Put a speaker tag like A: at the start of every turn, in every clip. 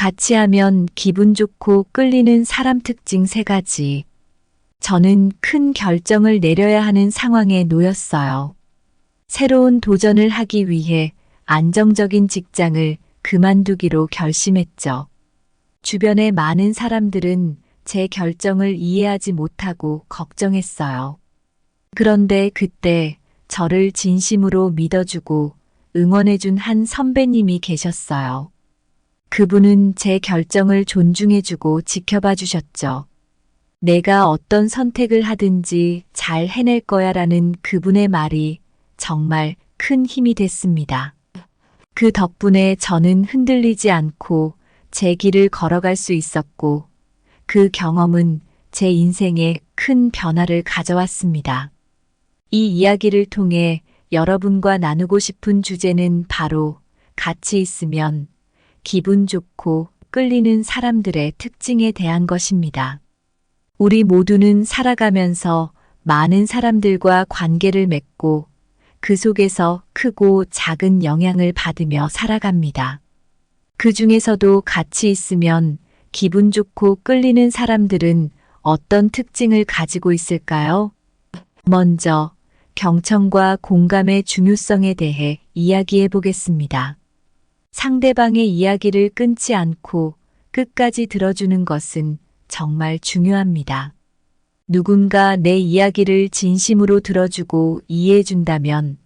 A: 같이 하면 기분 좋고 끌리는 사람 특징 3가지. 저는 큰 결정을 내려야 하는 상황에 놓였어요. 새로운 도전을 하기 위해 안정적인 직장을 그만두기로 결심했죠. 주변의 많은 사람들은 제 결정을 이해하지 못하고 걱정했어요. 그런데 그때 저를 진심으로 믿어주고 응원해준 한 선배님이 계셨어요. 그분은 제 결정을 존중해주고 지켜봐 주셨죠. 내가 어떤 선택을 하든지 잘 해낼 거야 라는 그분의 말이 정말 큰 힘이 됐습니다. 그 덕분에 저는 흔들리지 않고 제 길을 걸어갈 수 있었고, 그 경험은 제 인생에 큰 변화를 가져왔습니다. 이 이야기를 통해 여러분과 나누고 싶은 주제는 바로 같이 있으면 기분 좋고 끌리는 사람들의 특징에 대한 것입니다. 우리 모두는 살아가면서 많은 사람들과 관계를 맺고 그 속에서 크고 작은 영향을 받으며 살아갑니다. 그 중에서도 같이 있으면 기분 좋고 끌리는 사람들은 어떤 특징을 가지고 있을까요? 먼저 경청과 공감의 중요성에 대해 이야기해 보겠습니다. 상대방의 이야기를 끊지 않고 끝까지 들어주는 것은 정말 중요합니다. 누군가 내 이야기를 진심으로 들어주고 이해해준다면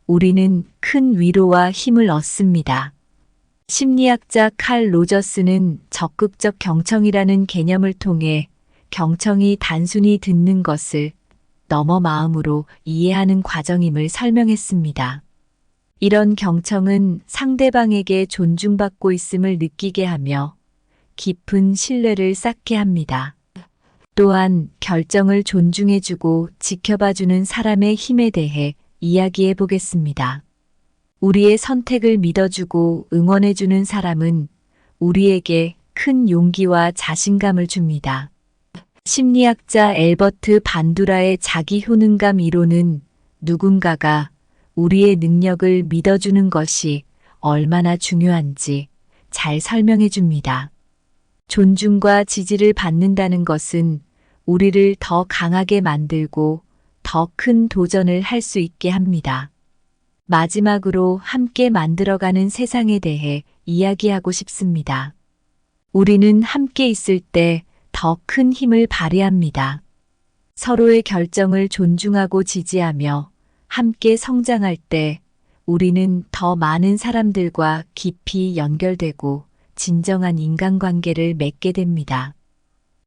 A: 우리는 큰 위로와 힘을 얻습니다. 심리학자 칼 로저스는 적극적 경청이라는 개념을 통해 경청이 단순히 듣는 것을 넘어 마음으로 이해하는 과정임을 설명했습니다. 이런 경청은 상대방에게 존중받고 있음을 느끼게 하며 깊은 신뢰를 쌓게 합니다. 또한 결정을 존중해주고 지켜봐주는 사람의 힘에 대해 이야기해 보겠습니다. 우리의 선택을 믿어주고 응원해주는 사람은 우리에게 큰 용기와 자신감을 줍니다. 심리학자 앨버트 반두라의 자기 효능감 이론은 누군가가 우리의 능력을 믿어주는 것이 얼마나 중요한지 잘 설명해 줍니다. 존중과 지지를 받는다는 것은 우리를 더 강하게 만들고 더 큰 도전을 할 수 있게 합니다. 마지막으로 함께 만들어가는 세상에 대해 이야기하고 싶습니다. 우리는 함께 있을 때 더 큰 힘을 발휘합니다. 서로의 결정을 존중하고 지지하며 함께 성장할 때 우리는 더 많은 사람들과 깊이 연결되고 진정한 인간관계를 맺게 됩니다.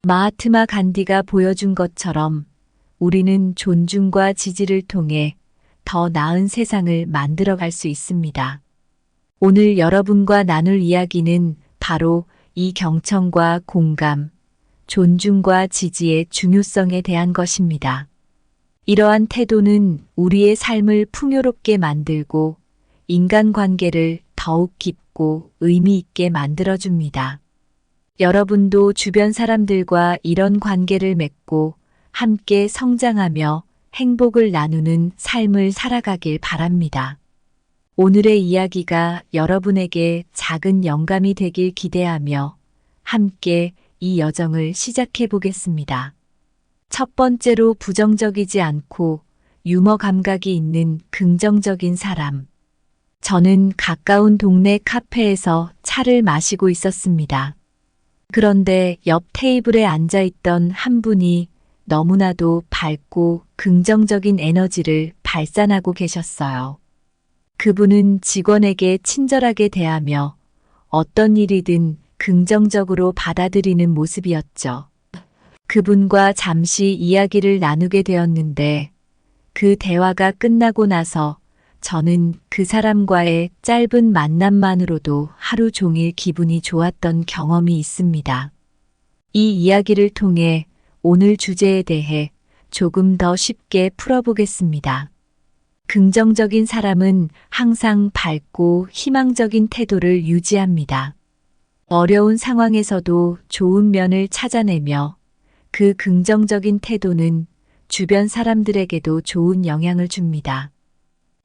A: 마하트마 간디가 보여준 것처럼 우리는 존중과 지지를 통해 더 나은 세상을 만들어갈 수 있습니다. 오늘 여러분과 나눌 이야기는 바로 이 경청과 공감, 존중과 지지의 중요성에 대한 것입니다. 이러한 태도는 우리의 삶을 풍요롭게 만들고 인간관계를 더욱 깊고 의미 있게 만들어줍니다. 여러분도 주변 사람들과 이런 관계를 맺고 함께 성장하며 행복을 나누는 삶을 살아가길 바랍니다. 오늘의 이야기가 여러분에게 작은 영감이 되길 기대하며 함께 이 여정을 시작해 보겠습니다. 첫 번째로 부정적이지 않고 유머 감각이 있는 긍정적인 사람. 저는 가까운 동네 카페에서 차를 마시고 있었습니다. 그런데 옆 테이블에 앉아 있던 한 분이 너무나도 밝고 긍정적인 에너지를 발산하고 계셨어요. 그분은 직원에게 친절하게 대하며 어떤 일이든 긍정적으로 받아들이는 모습이었죠. 그분과 잠시 이야기를 나누게 되었는데 그 대화가 끝나고 나서 저는 그 사람과의 짧은 만남만으로도 하루 종일 기분이 좋았던 경험이 있습니다. 이 이야기를 통해 오늘 주제에 대해 조금 더 쉽게 풀어보겠습니다. 긍정적인 사람은 항상 밝고 희망적인 태도를 유지합니다. 어려운 상황에서도 좋은 면을 찾아내며 그 긍정적인 태도는 주변 사람들에게도 좋은 영향을 줍니다.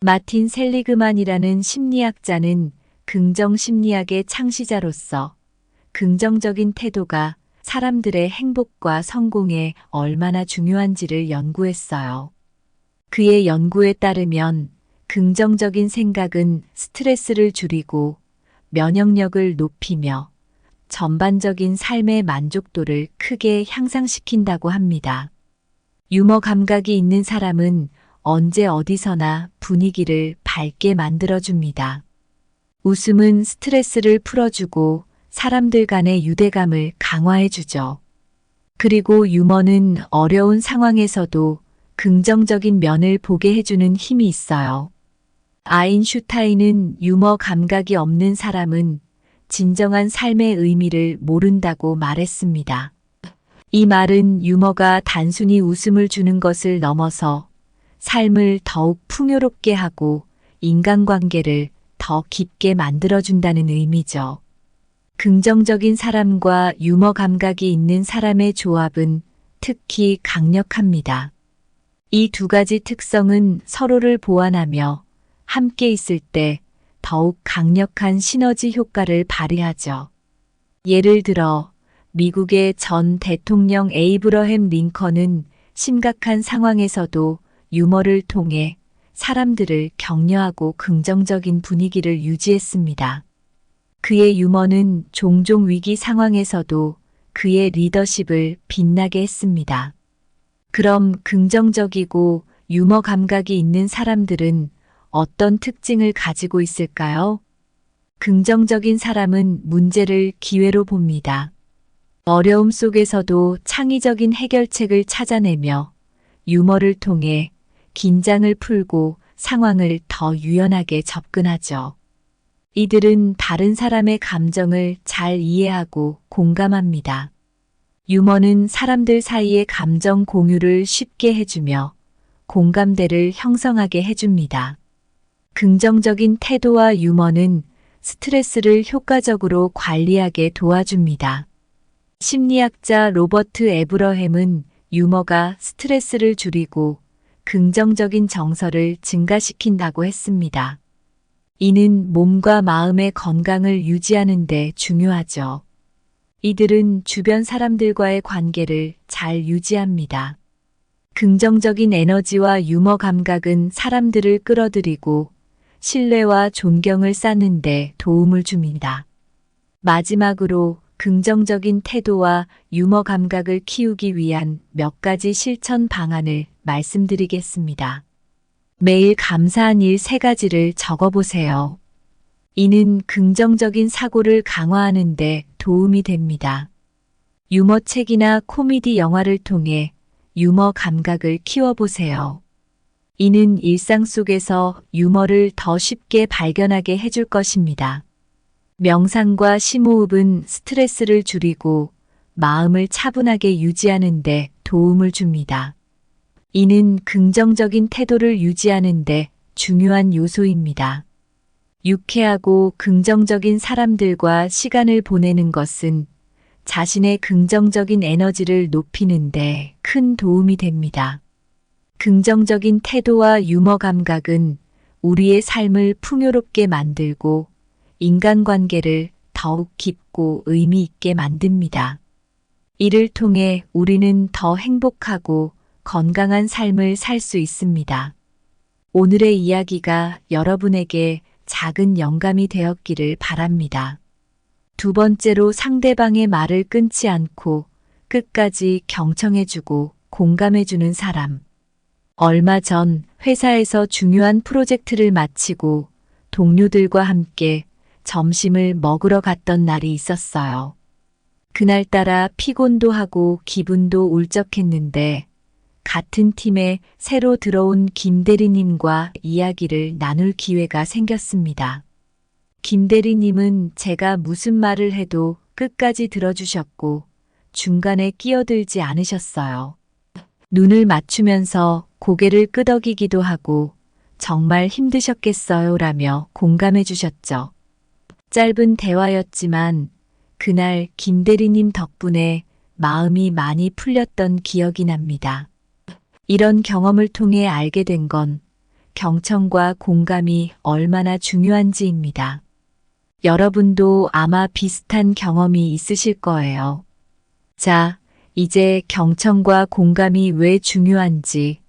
A: 마틴 셀리그만이라는 심리학자는 긍정 심리학의 창시자로서 긍정적인 태도가 사람들의 행복과 성공에 얼마나 중요한지를 연구했어요. 그의 연구에 따르면 긍정적인 생각은 스트레스를 줄이고 면역력을 높이며 전반적인 삶의 만족도를 크게 향상시킨다고 합니다. 유머 감각이 있는 사람은 언제 어디서나 분위기를 밝게 만들어줍니다. 웃음은 스트레스를 풀어주고 사람들 간의 유대감을 강화해주죠. 그리고 유머는 어려운 상황에서도 긍정적인 면을 보게 해주는 힘이 있어요. 아인슈타인은 유머 감각이 없는 사람은 진정한 삶의 의미를 모른다고 말했습니다. 이 말은 유머가 단순히 웃음을 주는 것을 넘어서 삶을 더욱 풍요롭게 하고 인간관계를 더 깊게 만들어준다는 의미죠. 긍정적인 사람과 유머 감각이 있는 사람의 조합은 특히 강력합니다. 이 두 가지 특성은 서로를 보완하며 함께 있을 때 더욱 강력한 시너지 효과를 발휘하죠. 예를 들어 미국의 전 대통령 에이브러햄 링컨은 심각한 상황에서도 유머를 통해 사람들을 격려하고 긍정적인 분위기를 유지했습니다. 그의 유머는 종종 위기 상황에서도 그의 리더십을 빛나게 했습니다. 그럼 긍정적이고 유머 감각이 있는 사람들은 어떤 특징을 가지고 있을까요? 긍정적인 사람은 문제를 기회로 봅니다. 어려움 속에서도 창의적인 해결책을 찾아내며 유머를 통해 긴장을 풀고 상황을 더 유연하게 접근하죠. 이들은 다른 사람의 감정을 잘 이해하고 공감합니다. 유머는 사람들 사이의 감정 공유를 쉽게 해주며 공감대를 형성하게 해줍니다. 긍정적인 태도와 유머는 스트레스를 효과적으로 관리하게 도와줍니다. 심리학자 로버트 에브러햄은 유머가 스트레스를 줄이고 긍정적인 정서를 증가시킨다고 했습니다. 이는 몸과 마음의 건강을 유지하는 데 중요하죠. 이들은 주변 사람들과의 관계를 잘 유지합니다. 긍정적인 에너지와 유머 감각은 사람들을 끌어들이고 신뢰와 존경을 쌓는 데 도움을 줍니다. 마지막으로 긍정적인 태도와 유머 감각을 키우기 위한 몇 가지 실천 방안을 말씀드리겠습니다. 매일 감사한 일 3가지를 적어보세요. 이는 긍정적인 사고를 강화하는 데 도움이 됩니다. 유머책이나 코미디 영화를 통해 유머 감각을 키워보세요. 이는 일상 속에서 유머를 더 쉽게 발견하게 해줄 것입니다. 명상과 심호흡은 스트레스를 줄이고 마음을 차분하게 유지하는 데 도움을 줍니다. 이는 긍정적인 태도를 유지하는 데 중요한 요소입니다. 유쾌하고 긍정적인 사람들과 시간을 보내는 것은 자신의 긍정적인 에너지를 높이는 데 큰 도움이 됩니다. 긍정적인 태도와 유머 감각은 우리의 삶을 풍요롭게 만들고 인간관계를 더욱 깊고 의미 있게 만듭니다. 이를 통해 우리는 더 행복하고 건강한 삶을 살 수 있습니다. 오늘의 이야기가 여러분에게 작은 영감이 되었기를 바랍니다. 두 번째로 상대방의 말을 끊지 않고 끝까지 경청해주고 공감해주는 사람. 얼마 전 회사에서 중요한 프로젝트를 마치고 동료들과 함께 점심을 먹으러 갔던 날이 있었어요. 그날따라 피곤도 하고 기분도 울적했는데 같은 팀에 새로 들어온 김 대리님과 이야기를 나눌 기회가 생겼습니다. 김 대리님은 제가 무슨 말을 해도 끝까지 들어주셨고 중간에 끼어들지 않으셨어요. 눈을 맞추면서 고개를 끄덕이기도 하고 정말 힘드셨겠어요 라며 공감해 주셨죠. 짧은 대화였지만 그날 김 대리님 덕분에 마음이 많이 풀렸던 기억이 납니다. 이런 경험을 통해 알게 된 건 경청과 공감이 얼마나 중요한지입니다. 여러분도 아마 비슷한 경험이 있으실 거예요. 자, 이제 경청과 공감이 왜 중요한지,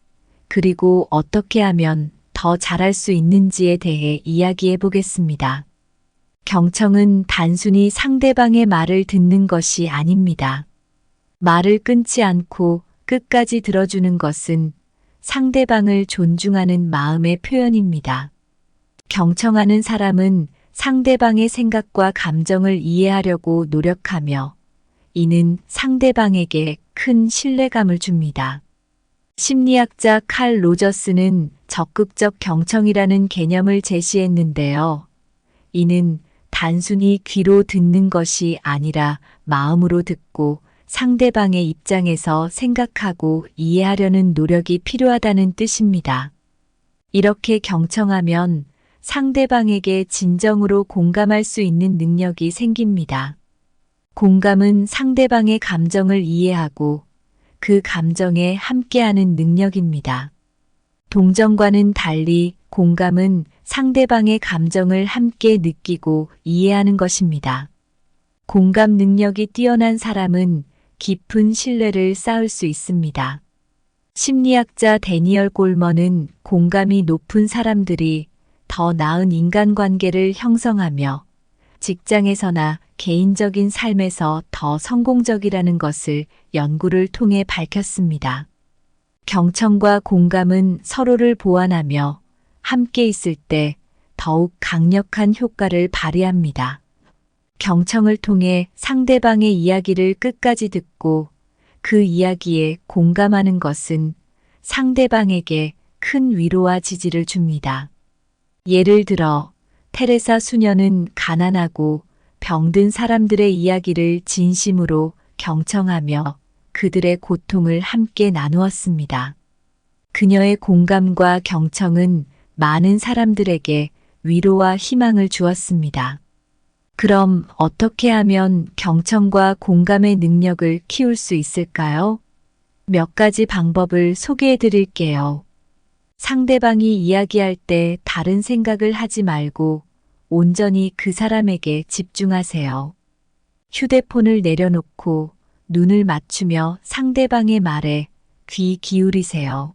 A: 그리고 어떻게 하면 더 잘할 수 있는지에 대해 이야기해 보겠습니다. 경청은 단순히 상대방의 말을 듣는 것이 아닙니다. 말을 끊지 않고 끝까지 들어주는 것은 상대방을 존중하는 마음의 표현입니다. 경청하는 사람은 상대방의 생각과 감정을 이해하려고 노력하며 이는 상대방에게 큰 신뢰감을 줍니다. 심리학자 칼 로저스는 적극적 경청이라는 개념을 제시했는데요. 이는 단순히 귀로 듣는 것이 아니라 마음으로 듣고 상대방의 입장에서 생각하고 이해하려는 노력이 필요하다는 뜻입니다. 이렇게 경청하면 상대방에게 진정으로 공감할 수 있는 능력이 생깁니다. 공감은 상대방의 감정을 이해하고 그 감정에 함께하는 능력입니다. 동정과는 달리 공감은 상대방의 감정을 함께 느끼고 이해하는 것입니다. 공감 능력이 뛰어난 사람은 깊은 신뢰를 쌓을 수 있습니다. 심리학자 데니얼 골먼은 공감이 높은 사람들이 더 나은 인간관계를 형성하며 직장에서나 개인적인 삶에서 더 성공적이라는 것을 연구를 통해 밝혔습니다. 경청과 공감은 서로를 보완하며 함께 있을 때 더욱 강력한 효과를 발휘합니다. 경청을 통해 상대방의 이야기를 끝까지 듣고 그 이야기에 공감하는 것은 상대방에게 큰 위로와 지지를 줍니다. 예를 들어 테레사 수녀는 가난하고 병든 사람들의 이야기를 진심으로 경청하며 그들의 고통을 함께 나누었습니다. 그녀의 공감과 경청은 많은 사람들에게 위로와 희망을 주었습니다. 그럼 어떻게 하면 경청과 공감의 능력을 키울 수 있을까요? 몇 가지 방법을 소개해 드릴게요. 상대방이 이야기할 때 다른 생각을 하지 말고 온전히 그 사람에게 집중하세요. 휴대폰을 내려놓고 눈을 맞추며 상대방의 말에 귀 기울이세요.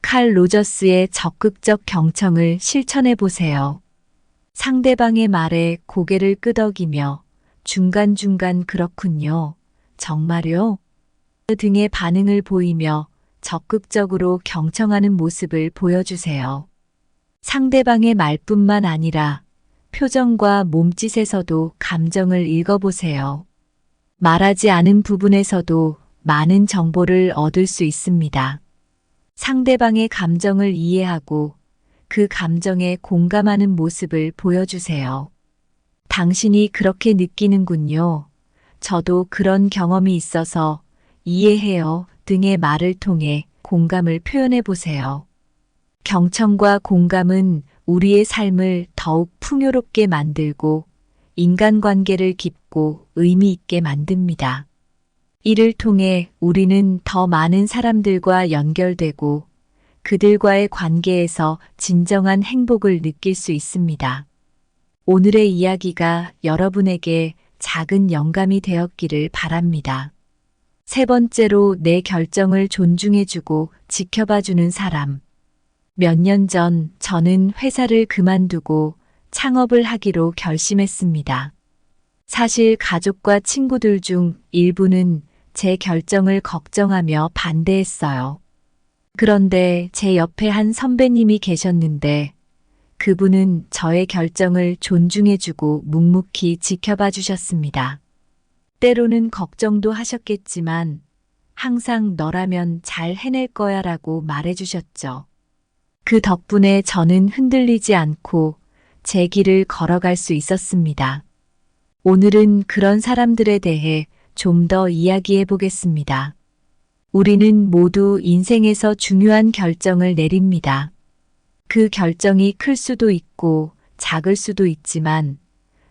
A: 칼 로저스의 적극적 경청을 실천해 보세요. 상대방의 말에 고개를 끄덕이며 중간중간 그렇군요. 정말요? 등의 반응을 보이며 적극적으로 경청하는 모습을 보여주세요. 상대방의 말뿐만 아니라 표정과 몸짓에서도 감정을 읽어보세요. 말하지 않은 부분에서도 많은 정보를 얻을 수 있습니다. 상대방의 감정을 이해하고 그 감정에 공감하는 모습을 보여주세요. 당신이 그렇게 느끼는군요. 저도 그런 경험이 있어서 이해해요 등의 말을 통해 공감을 표현해 보세요. 경청과 공감은 우리의 삶을 더욱 풍요롭게 만들고 인간관계를 깊고 의미 있게 만듭니다. 이를 통해 우리는 더 많은 사람들과 연결되고 그들과의 관계에서 진정한 행복을 느낄 수 있습니다. 오늘의 이야기가 여러분에게 작은 영감이 되었기를 바랍니다. 세 번째로 내 결정을 존중해주고 지켜봐주는 사람. 몇 년 전 저는 회사를 그만두고 창업을 하기로 결심했습니다. 사실 가족과 친구들 중 일부는 제 결정을 걱정하며 반대했어요. 그런데 제 옆에 한 선배님이 계셨는데 그분은 저의 결정을 존중해주고 묵묵히 지켜봐 주셨습니다. 때로는 걱정도 하셨겠지만 항상 너라면 잘 해낼 거야 라고 말해주셨죠. 그 덕분에 저는 흔들리지 않고 제 길을 걸어갈 수 있었습니다. 오늘은 그런 사람들에 대해 좀 더 이야기해 보겠습니다. 우리는 모두 인생에서 중요한 결정을 내립니다. 그 결정이 클 수도 있고 작을 수도 있지만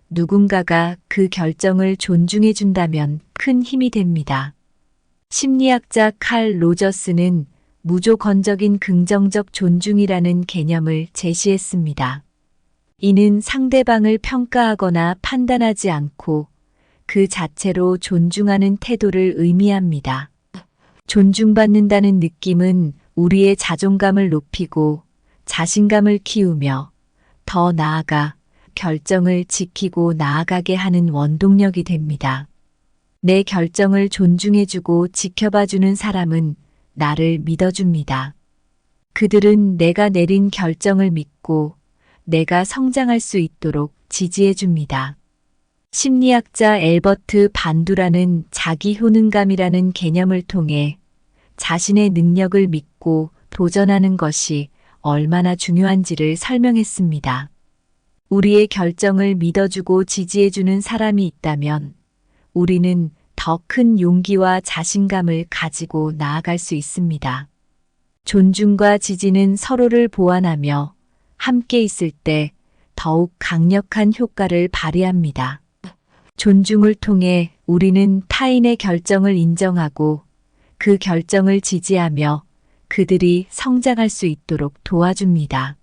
A: 누군가가 그 결정을 존중해 준다면 큰 힘이 됩니다. 심리학자 칼 로저스는 무조건적인 긍정적 존중이라는 개념을 제시했습니다. 이는 상대방을 평가하거나 판단하지 않고 그 자체로 존중하는 태도를 의미합니다. 존중받는다는 느낌은 우리의 자존감을 높이고 자신감을 키우며 더 나아가 결정을 지키고 나아가게 하는 원동력이 됩니다. 내 결정을 존중해주고 지켜봐주는 사람은 나를 믿어줍니다. 그들은 내가 내린 결정을 믿고 내가 성장할 수 있도록 지지해줍니다. 심리학자 앨버트 반두라는 자기 효능감이라는 개념을 통해 자신의 능력을 믿고 도전하는 것이 얼마나 중요한지를 설명했습니다. 우리의 결정을 믿어주고 지지해주는 사람이 있다면 우리는 더 큰 용기와 자신감을 가지고 나아갈 수 있습니다. 존중과 지지는 서로를 보완하며 함께 있을 때 더욱 강력한 효과를 발휘합니다. 존중을 통해 우리는 타인의 결정을 인정하고 그 결정을 지지하며 그들이 성장할 수 있도록 도와줍니다.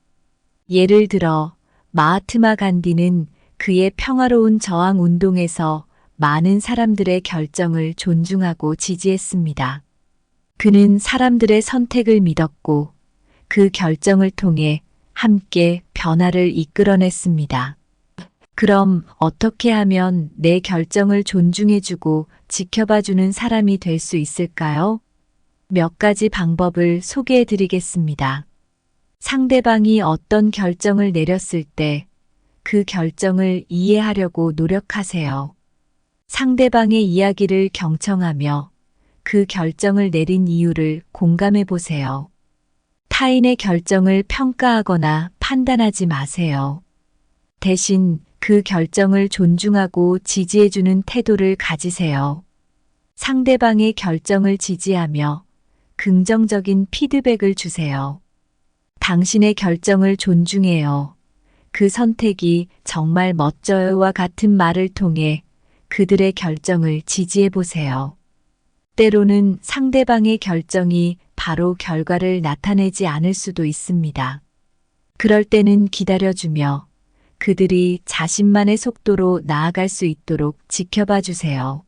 A: 예를 들어 마하트마 간디는 그의 평화로운 저항 운동에서 많은 사람들의 결정을 존중하고 지지했습니다. 그는 사람들의 선택을 믿었고 그 결정을 통해 함께 변화를 이끌어냈습니다. 그럼 어떻게 하면 내 결정을 존중해주고 지켜봐주는 사람이 될 수 있을까요? 몇 가지 방법을 소개해드리겠습니다. 상대방이 어떤 결정을 내렸을 때 그 결정을 이해하려고 노력하세요. 상대방의 이야기를 경청하며 그 결정을 내린 이유를 공감해 보세요. 타인의 결정을 평가하거나 판단하지 마세요. 대신 그 결정을 존중하고 지지해주는 태도를 가지세요. 상대방의 결정을 지지하며 긍정적인 피드백을 주세요. 당신의 결정을 존중해요. 그 선택이 정말 멋져요와 같은 말을 통해 그들의 결정을 지지해 보세요. 때로는 상대방의 결정이 바로 결과를 나타내지 않을 수도 있습니다. 그럴 때는 기다려주며 그들이 자신만의 속도로 나아갈 수 있도록 지켜봐 주세요.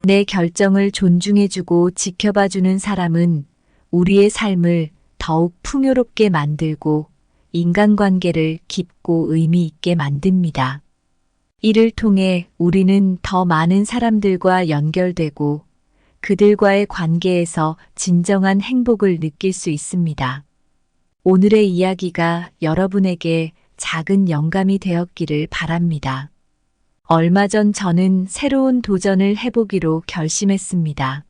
A: 내 결정을 존중해주고 지켜봐주는 사람은 우리의 삶을 더욱 풍요롭게 만들고 인간관계를 깊고 의미 있게 만듭니다. 이를 통해 우리는 더 많은 사람들과 연결되고 그들과의 관계에서 진정한 행복을 느낄 수 있습니다. 오늘의 이야기가 여러분에게 작은 영감이 되었기를 바랍니다. 얼마 전 저는 새로운 도전을 해보기로 결심했습니다.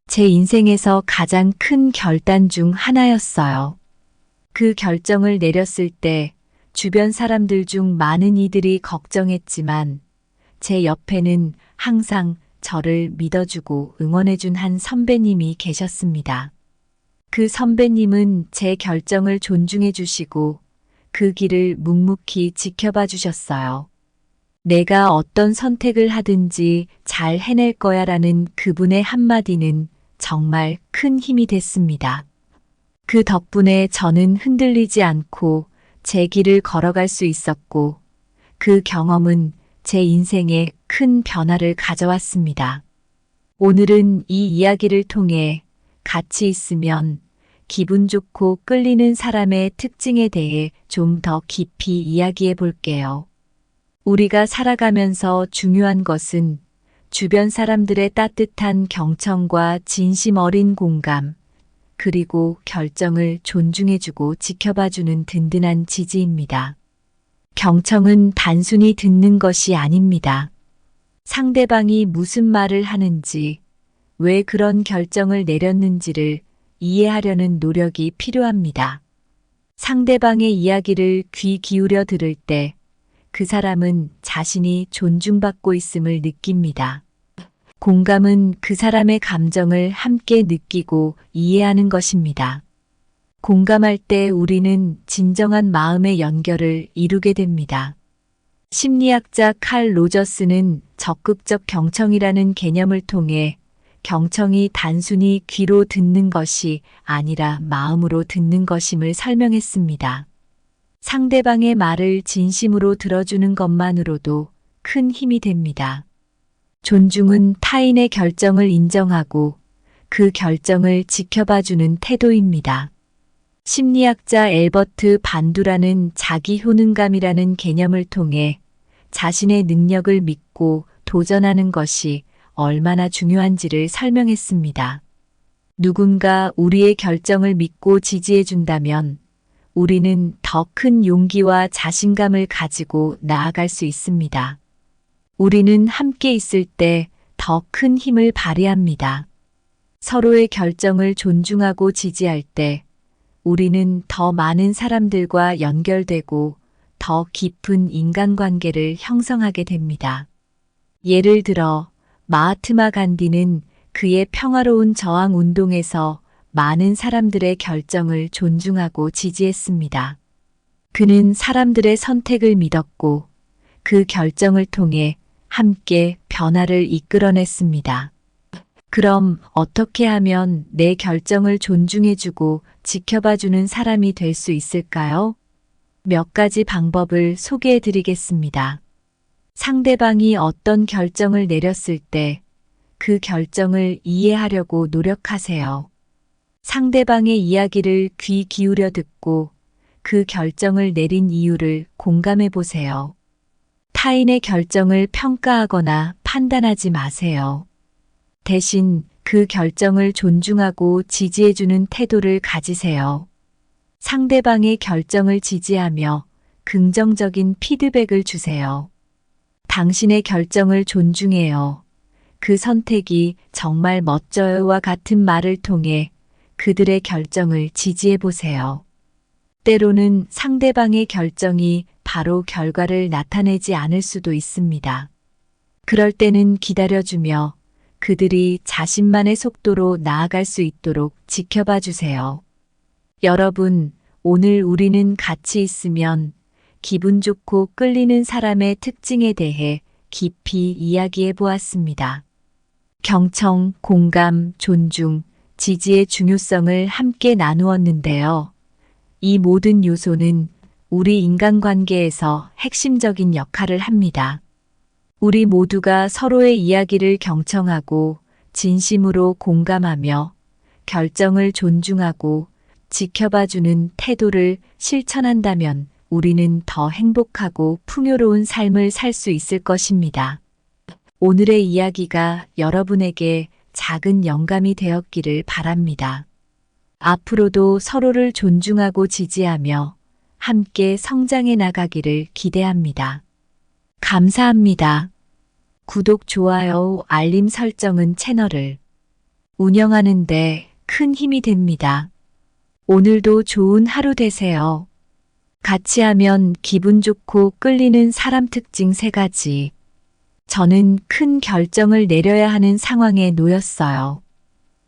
A: 제 인생에서 가장 큰 결단 중 하나였어요. 그 결정을 내렸을 때 주변 사람들 중 많은 이들이 걱정했지만 제 옆에는 항상 저를 믿어주고 응원해준 한 선배님이 계셨습니다. 그 선배님은 제 결정을 존중해 주시고 그 길을 묵묵히 지켜봐 주셨어요. 내가 어떤 선택을 하든지 잘 해낼 거야 라는 그분의 한마디는 정말 큰 힘이 됐습니다. 그 덕분에 저는 흔들리지 않고 제 길을 걸어갈 수 있었고 그 경험은 제 인생에 큰 변화를 가져왔습니다. 오늘은 이 이야기를 통해 같이 있으면 기분 좋고 끌리는 사람의 특징에 대해 좀 더 깊이 이야기해 볼게요. 우리가 살아가면서 중요한 것은 주변 사람들의 따뜻한 경청과 진심 어린 공감, 그리고 결정을 존중해주고 지켜봐주는 든든한 지지입니다. 경청은 단순히 듣는 것이 아닙니다. 상대방이 무슨 말을 하는지, 왜 그런 결정을 내렸는지를 이해하려는 노력이 필요합니다. 상대방의 이야기를 귀 기울여 들을 때 그 사람은 자신이 존중받고 있음을 느낍니다. 공감은 그 사람의 감정을 함께 느끼고 이해하는 것입니다. 공감할 때 우리는 진정한 마음의 연결을 이루게 됩니다. 심리학자 칼 로저스는 적극적 경청이라는 개념을 통해 경청이 단순히 귀로 듣는 것이 아니라 마음으로 듣는 것임을 설명했습니다. 상대방의 말을 진심으로 들어주는 것만으로도 큰 힘이 됩니다. 존중은 타인의 결정을 인정하고 그 결정을 지켜봐주는 태도입니다. 심리학자 엘버트 반두라는 자기 효능감이라는 개념을 통해 자신의 능력을 믿고 도전하는 것이 얼마나 중요한지를 설명했습니다. 누군가 우리의 결정을 믿고 지지해준다면 우리는 더 큰 용기와 자신감을 가지고 나아갈 수 있습니다. 우리는 함께 있을 때 더 큰 힘을 발휘합니다. 서로의 결정을 존중하고 지지할 때 우리는 더 많은 사람들과 연결되고 더 깊은 인간관계를 형성하게 됩니다. 예를 들어 마하트마 간디는 그의 평화로운 저항 운동에서 많은 사람들의 결정을 존중하고 지지했습니다. 그는 사람들의 선택을 믿었고 그 결정을 통해 함께 변화를 이끌어냈습니다. 그럼 어떻게 하면 내 결정을 존중해주고 지켜봐주는 사람이 될 수 있을까요? 몇 가지 방법을 소개해 드리겠습니다. 상대방이 어떤 결정을 내렸을 때 그 결정을 이해하려고 노력하세요. 상대방의 이야기를 귀 기울여 듣고 그 결정을 내린 이유를 공감해 보세요. 타인의 결정을 평가하거나 판단하지 마세요. 대신 그 결정을 존중하고 지지해주는 태도를 가지세요. 상대방의 결정을 지지하며 긍정적인 피드백을 주세요. 당신의 결정을 존중해요. 그 선택이 정말 멋져요와 같은 말을 통해 그들의 결정을 지지해 보세요. 때로는 상대방의 결정이 바로 결과를 나타내지 않을 수도 있습니다. 그럴 때는 기다려주며 그들이 자신만의 속도로 나아갈 수 있도록 지켜봐 주세요. 여러분, 오늘 우리는 같이 있으면 기분 좋고 끌리는 사람의 특징에 대해 깊이 이야기해 보았습니다. 경청, 공감, 존중, 지지의 중요성을 함께 나누었는데요. 이 모든 요소는 우리 인간관계에서 핵심적인 역할을 합니다. 우리 모두가 서로의 이야기를 경청하고 진심으로 공감하며 결정을 존중하고 지켜봐주는 태도를 실천한다면 우리는 더 행복하고 풍요로운 삶을 살 수 있을 것입니다. 오늘의 이야기가 여러분에게 작은 영감이 되었기를 바랍니다. 앞으로도 서로를 존중하고 지지하며 함께 성장해 나가기를 기대합니다. 감사합니다. 구독, 좋아요, 알림 설정은 채널을 운영하는 데 큰 힘이 됩니다. 오늘도 좋은 하루 되세요. 같이 하면 기분 좋고 끌리는 사람 특징 3가지. 저는 큰 결정을 내려야 하는 상황에 놓였어요.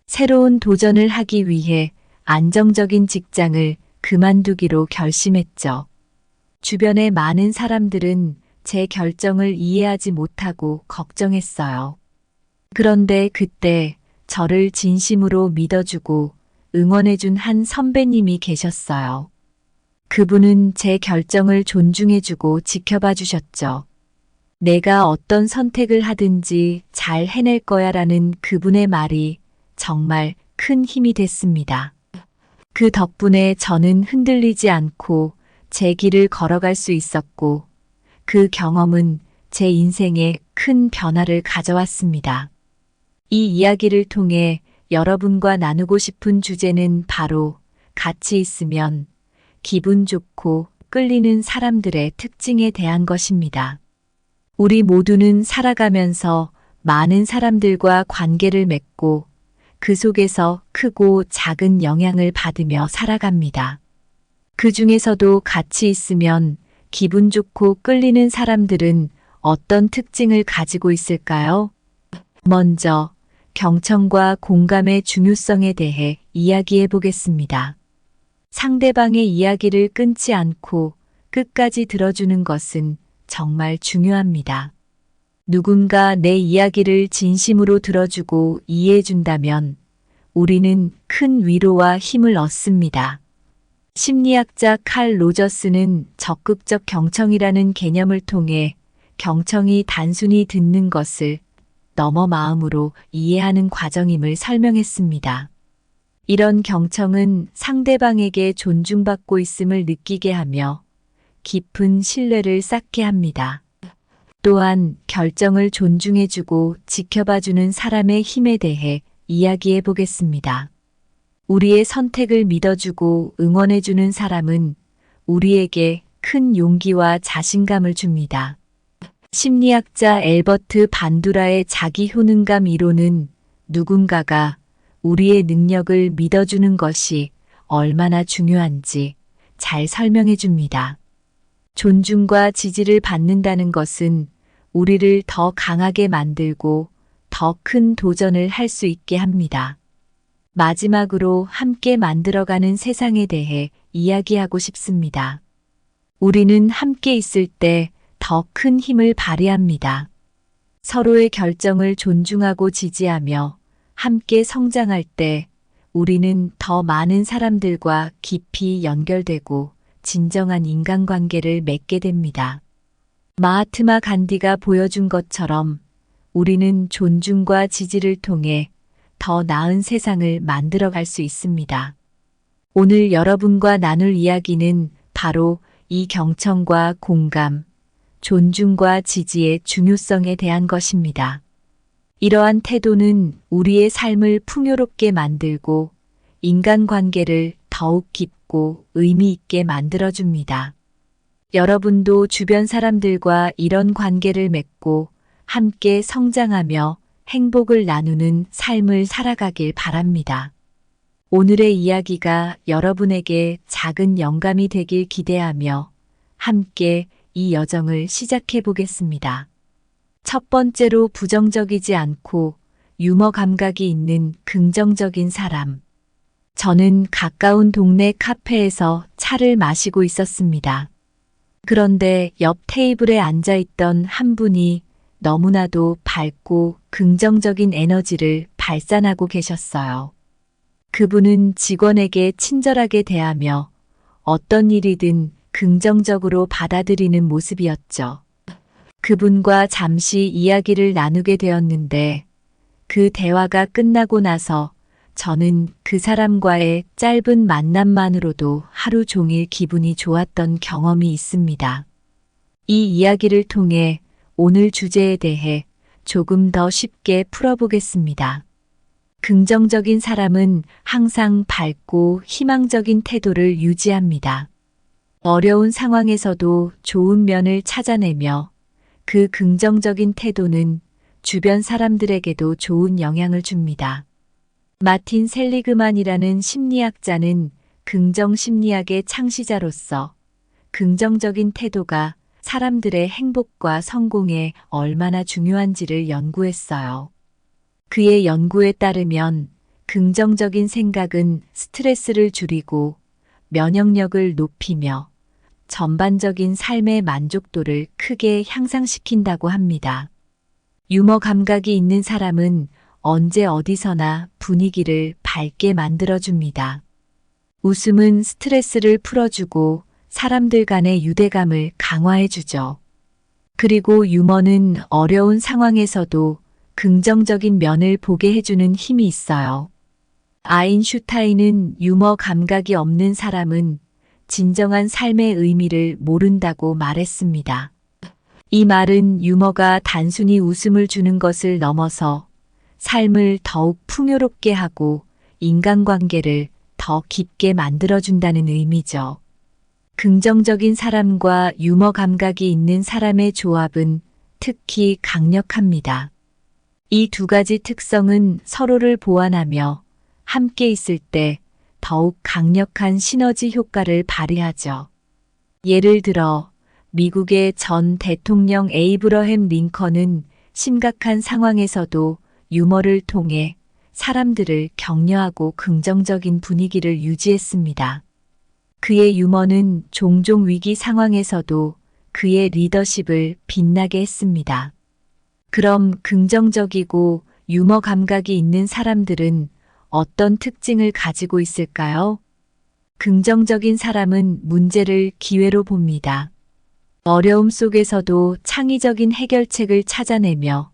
A: 새로운 도전을 하기 위해 안정적인 직장을 그만두기로 결심했죠. 주변의 많은 사람들은 제 결정을 이해하지 못하고 걱정했어요. 그런데 그때 저를 진심으로 믿어주고 응원해준 한 선배님이 계셨어요. 그분은 제 결정을 존중해주고 지켜봐 주셨죠. 내가 어떤 선택을 하든지 잘 해낼 거야 라는 그분의 말이 정말 큰 힘이 됐습니다. 그 덕분에 저는 흔들리지 않고 제 길을 걸어갈 수 있었고 그 경험은 제 인생에 큰 변화를 가져왔습니다. 이 이야기를 통해 여러분과 나누고 싶은 주제는 바로 같이 있으면 기분 좋고 끌리는 사람들의 특징에 대한 것입니다. 우리 모두는 살아가면서 많은 사람들과 관계를 맺고 그 속에서 크고 작은 영향을 받으며 살아갑니다. 그 중에서도 같이 있으면 기분 좋고 끌리는 사람들은 어떤 특징을 가지고 있을까요? 먼저 경청과 공감의 중요성에 대해 이야기해 보겠습니다. 상대방의 이야기를 끊지 않고 끝까지 들어주는 것은 정말 중요합니다. 누군가 내 이야기를 진심으로 들어주고 이해해 준다면 우리는 큰 위로와 힘을 얻습니다. 심리학자 칼 로저스는 적극적 경청이라는 개념을 통해 경청이 단순히 듣는 것을 넘어 마음으로 이해하는 과정임을 설명했습니다. 이런 경청은 상대방에게 존중받고 있음을 느끼게 하며 깊은 신뢰를 쌓게 합니다. 또한 결정을 존중해주고 지켜봐주는 사람의 힘에 대해 이야기해 보겠습니다. 우리의 선택을 믿어주고 응원해주는 사람은 우리에게 큰 용기와 자신감을 줍니다. 심리학자 엘버트 반두라의 자기 효능감 이론은 누군가가 우리의 능력을 믿어주는 것이 얼마나 중요한지 잘 설명해 줍니다. 존중과 지지를 받는다는 것은 우리를 더 강하게 만들고 더 큰 도전을 할 수 있게 합니다. 마지막으로 함께 만들어가는 세상에 대해 이야기하고 싶습니다. 우리는 함께 있을 때 더 큰 힘을 발휘합니다. 서로의 결정을 존중하고 지지하며 함께 성장할 때 우리는 더 많은 사람들과 깊이 연결되고 진정한 인간관계를 맺게 됩니다. 마하트마 간디가 보여준 것처럼 우리는 존중과 지지를 통해 더 나은 세상을 만들어갈 수 있습니다. 오늘 여러분과 나눌 이야기는 바로 이 경청과 공감, 존중과 지지의 중요성에 대한 것입니다. 이러한 태도는 우리의 삶을 풍요롭게 만들고 인간관계를 더욱 깊고 의미 있게 만들어줍니다. 여러분도 주변 사람들과 이런 관계를 맺고 함께 성장하며 행복을 나누는 삶을 살아가길 바랍니다. 오늘의 이야기가 여러분에게 작은 영감이 되길 기대하며 함께 이 여정을 시작해 보겠습니다. 첫 번째로 부정적이지 않고 유머 감각이 있는 긍정적인 사람. 저는 가까운 동네 카페에서 차를 마시고 있었습니다. 그런데 옆 테이블에 앉아있던 한 분이 너무나도 밝고 긍정적인 에너지를 발산하고 계셨어요. 그분은 직원에게 친절하게 대하며 어떤 일이든 긍정적으로 받아들이는 모습이었죠. 그분과 잠시 이야기를 나누게 되었는데 그 대화가 끝나고 나서 저는 그 사람과의 짧은 만남만으로도 하루 종일 기분이 좋았던 경험이 있습니다. 이 이야기를 통해 오늘 주제에 대해 조금 더 쉽게 풀어보겠습니다. 긍정적인 사람은 항상 밝고 희망적인 태도를 유지합니다. 어려운 상황에서도 좋은 면을 찾아내며 그 긍정적인 태도는 주변 사람들에게도 좋은 영향을 줍니다. 마틴 셀리그만이라는 심리학자는 긍정 심리학의 창시자로서 긍정적인 태도가 사람들의 행복과 성공에 얼마나 중요한지를 연구했어요. 그의 연구에 따르면 긍정적인 생각은 스트레스를 줄이고 면역력을 높이며 전반적인 삶의 만족도를 크게 향상시킨다고 합니다. 유머 감각이 있는 사람은 언제 어디서나 분위기를 밝게 만들어줍니다. 웃음은 스트레스를 풀어주고 사람들 간의 유대감을 강화해주죠. 그리고 유머는 어려운 상황에서도 긍정적인 면을 보게 해주는 힘이 있어요. 아인슈타인은 유머 감각이 없는 사람은 진정한 삶의 의미를 모른다고 말했습니다. 이 말은 유머가 단순히 웃음을 주는 것을 넘어서 삶을 더욱 풍요롭게 하고 인간관계를 더 깊게 만들어준다는 의미죠. 긍정적인 사람과 유머 감각이 있는 사람의 조합은 특히 강력합니다. 이 두 가지 특성은 서로를 보완하며 함께 있을 때 더욱 강력한 시너지 효과를 발휘하죠. 예를 들어 미국의 전 대통령 에이브러햄 링컨은 심각한 상황에서도 유머를 통해 사람들을 격려하고 긍정적인 분위기를 유지했습니다. 그의 유머는 종종 위기 상황에서도 그의 리더십을 빛나게 했습니다. 그럼 긍정적이고 유머 감각이 있는 사람들은 어떤 특징을 가지고 있을까요? 긍정적인 사람은 문제를 기회로 봅니다. 어려움 속에서도 창의적인 해결책을 찾아내며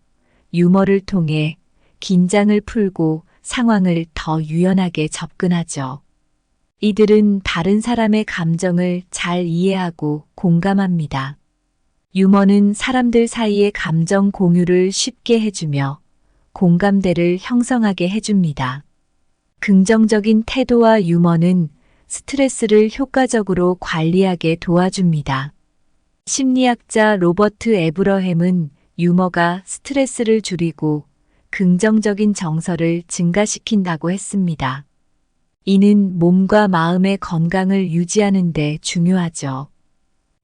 A: 유머를 통해 긴장을 풀고 상황을 더 유연하게 접근하죠. 이들은 다른 사람의 감정을 잘 이해하고 공감합니다. 유머는 사람들 사이의 감정 공유를 쉽게 해주며 공감대를 형성하게 해줍니다. 긍정적인 태도와 유머는 스트레스를 효과적으로 관리하게 도와줍니다. 심리학자 로버트 에브러햄은 유머가 스트레스를 줄이고 긍정적인 정서를 증가시킨다고 했습니다. 이는 몸과 마음의 건강을 유지하는 데 중요하죠.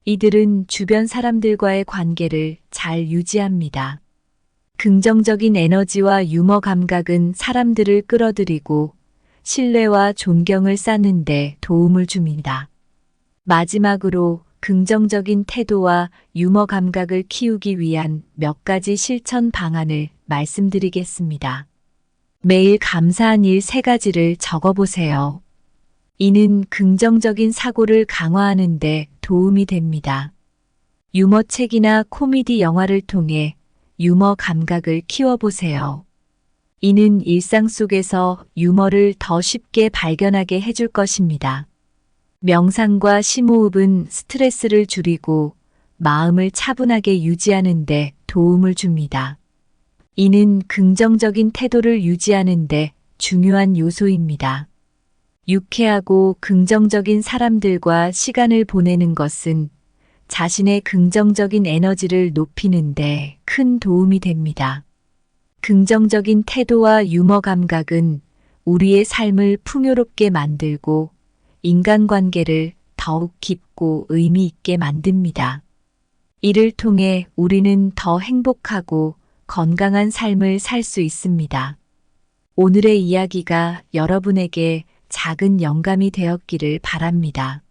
A: 이들은 주변 사람들과의 관계를 잘 유지합니다. 긍정적인 에너지와 유머 감각은 사람들을 끌어들이고 신뢰와 존경을 쌓는 데 도움을 줍니다. 마지막으로 긍정적인 태도와 유머 감각을 키우기 위한 몇 가지 실천 방안을 말씀드리겠습니다. 매일 감사한 일 3가지를 적어보세요. 이는 긍정적인 사고를 강화하는 데 도움이 됩니다. 유머책이나 코미디 영화를 통해 유머 감각을 키워보세요. 이는 일상 속에서 유머를 더 쉽게 발견하게 해줄 것입니다. 명상과 심호흡은 스트레스를 줄이고 마음을 차분하게 유지하는 데 도움을 줍니다. 이는 긍정적인 태도를 유지하는 데 중요한 요소입니다. 유쾌하고 긍정적인 사람들과 시간을 보내는 것은 자신의 긍정적인 에너지를 높이는 데 큰 도움이 됩니다. 긍정적인 태도와 유머 감각은 우리의 삶을 풍요롭게 만들고 인간관계를 더욱 깊고 의미 있게 만듭니다. 이를 통해 우리는 더 행복하고 건강한 삶을 살 수 있습니다. 오늘의 이야기가 여러분에게 작은 영감이 되었기를 바랍니다.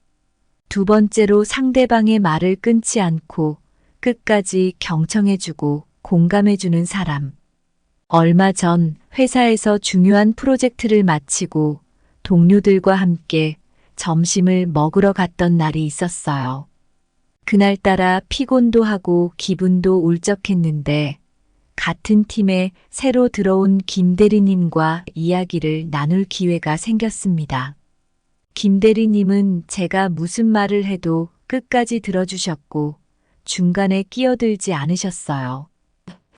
A: 2번째로 상대방의 말을 끊지 않고 끝까지 경청해주고 공감해주는 사람. 얼마 전 회사에서 중요한 프로젝트를 마치고 동료들과 함께 점심을 먹으러 갔던 날이 있었어요. 그날따라 피곤도 하고 기분도 울적했는데 같은 팀에 새로 들어온 김 대리님과 이야기를 나눌 기회가 생겼습니다. 김 대리님은 제가 무슨 말을 해도 끝까지 들어주셨고 중간에 끼어들지 않으셨어요.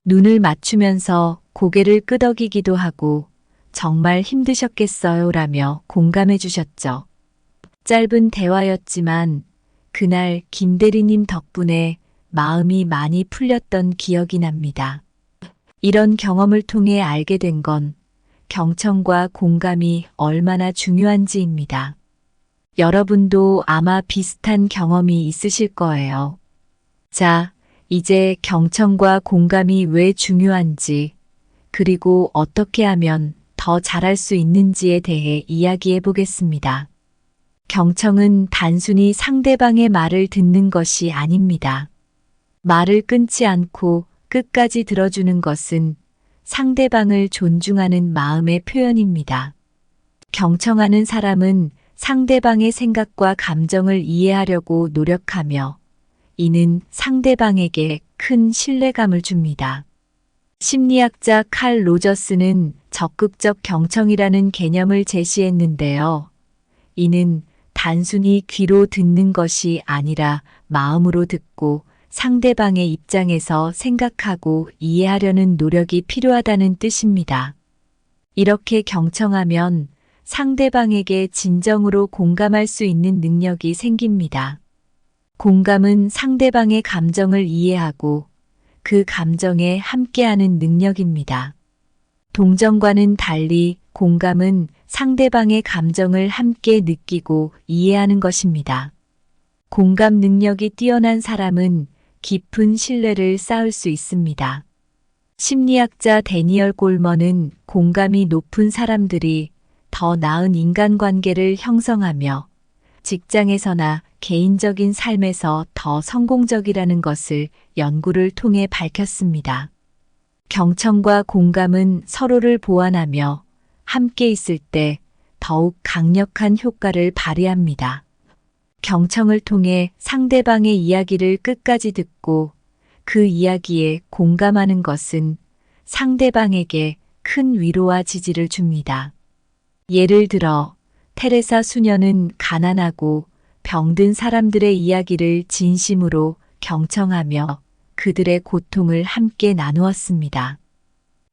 A: 눈을 맞추면서 고개를 끄덕이기도 하고 정말 힘드셨겠어요 라며 공감해 주셨죠. 짧은 대화였지만 그날 김 대리님 덕분에 마음이 많이 풀렸던 기억이 납니다. 이런 경험을 통해 알게 된 건 경청과 공감이 얼마나 중요한지입니다. 여러분도 아마 비슷한 경험이 있으실 거예요. 자, 이제 경청과 공감이 왜 중요한지, 그리고 어떻게 하면 더 잘할 수 있는지에 대해 이야기해 보겠습니다. 경청은 단순히 상대방의 말을 듣는 것이 아닙니다. 말을 끊지 않고 끝까지 들어주는 것은 상대방을 존중하는 마음의 표현입니다. 경청하는 사람은 상대방의 생각과 감정을 이해하려고 노력하며 이는 상대방에게 큰 신뢰감을 줍니다. 심리학자 칼 로저스는 적극적 경청이라는 개념을 제시했는데요. 이는 단순히 귀로 듣는 것이 아니라 마음으로 듣고 상대방의 입장에서 생각하고 이해하려는 노력이 필요하다는 뜻입니다. 이렇게 경청하면 상대방에게 진정으로 공감할 수 있는 능력이 생깁니다. 공감은 상대방의 감정을 이해하고 그 감정에 함께하는 능력입니다. 동정과는 달리 공감은 상대방의 감정을 함께 느끼고 이해하는 것입니다. 공감 능력이 뛰어난 사람은 깊은 신뢰를 쌓을 수 있습니다. 심리학자 데니얼 골먼은 공감이 높은 사람들이 더 나은 인간관계를 형성하며 직장에서나 개인적인 삶에서 더 성공적이라는 것을 연구를 통해 밝혔습니다. 경청과 공감은 서로를 보완하며 함께 있을 때 더욱 강력한 효과를 발휘합니다. 경청을 통해 상대방의 이야기를 끝까지 듣고 그 이야기에 공감하는 것은 상대방에게 큰 위로와 지지를 줍니다. 예를 들어 테레사 수녀는 가난하고 병든 사람들의 이야기를 진심으로 경청하며 그들의 고통을 함께 나누었습니다.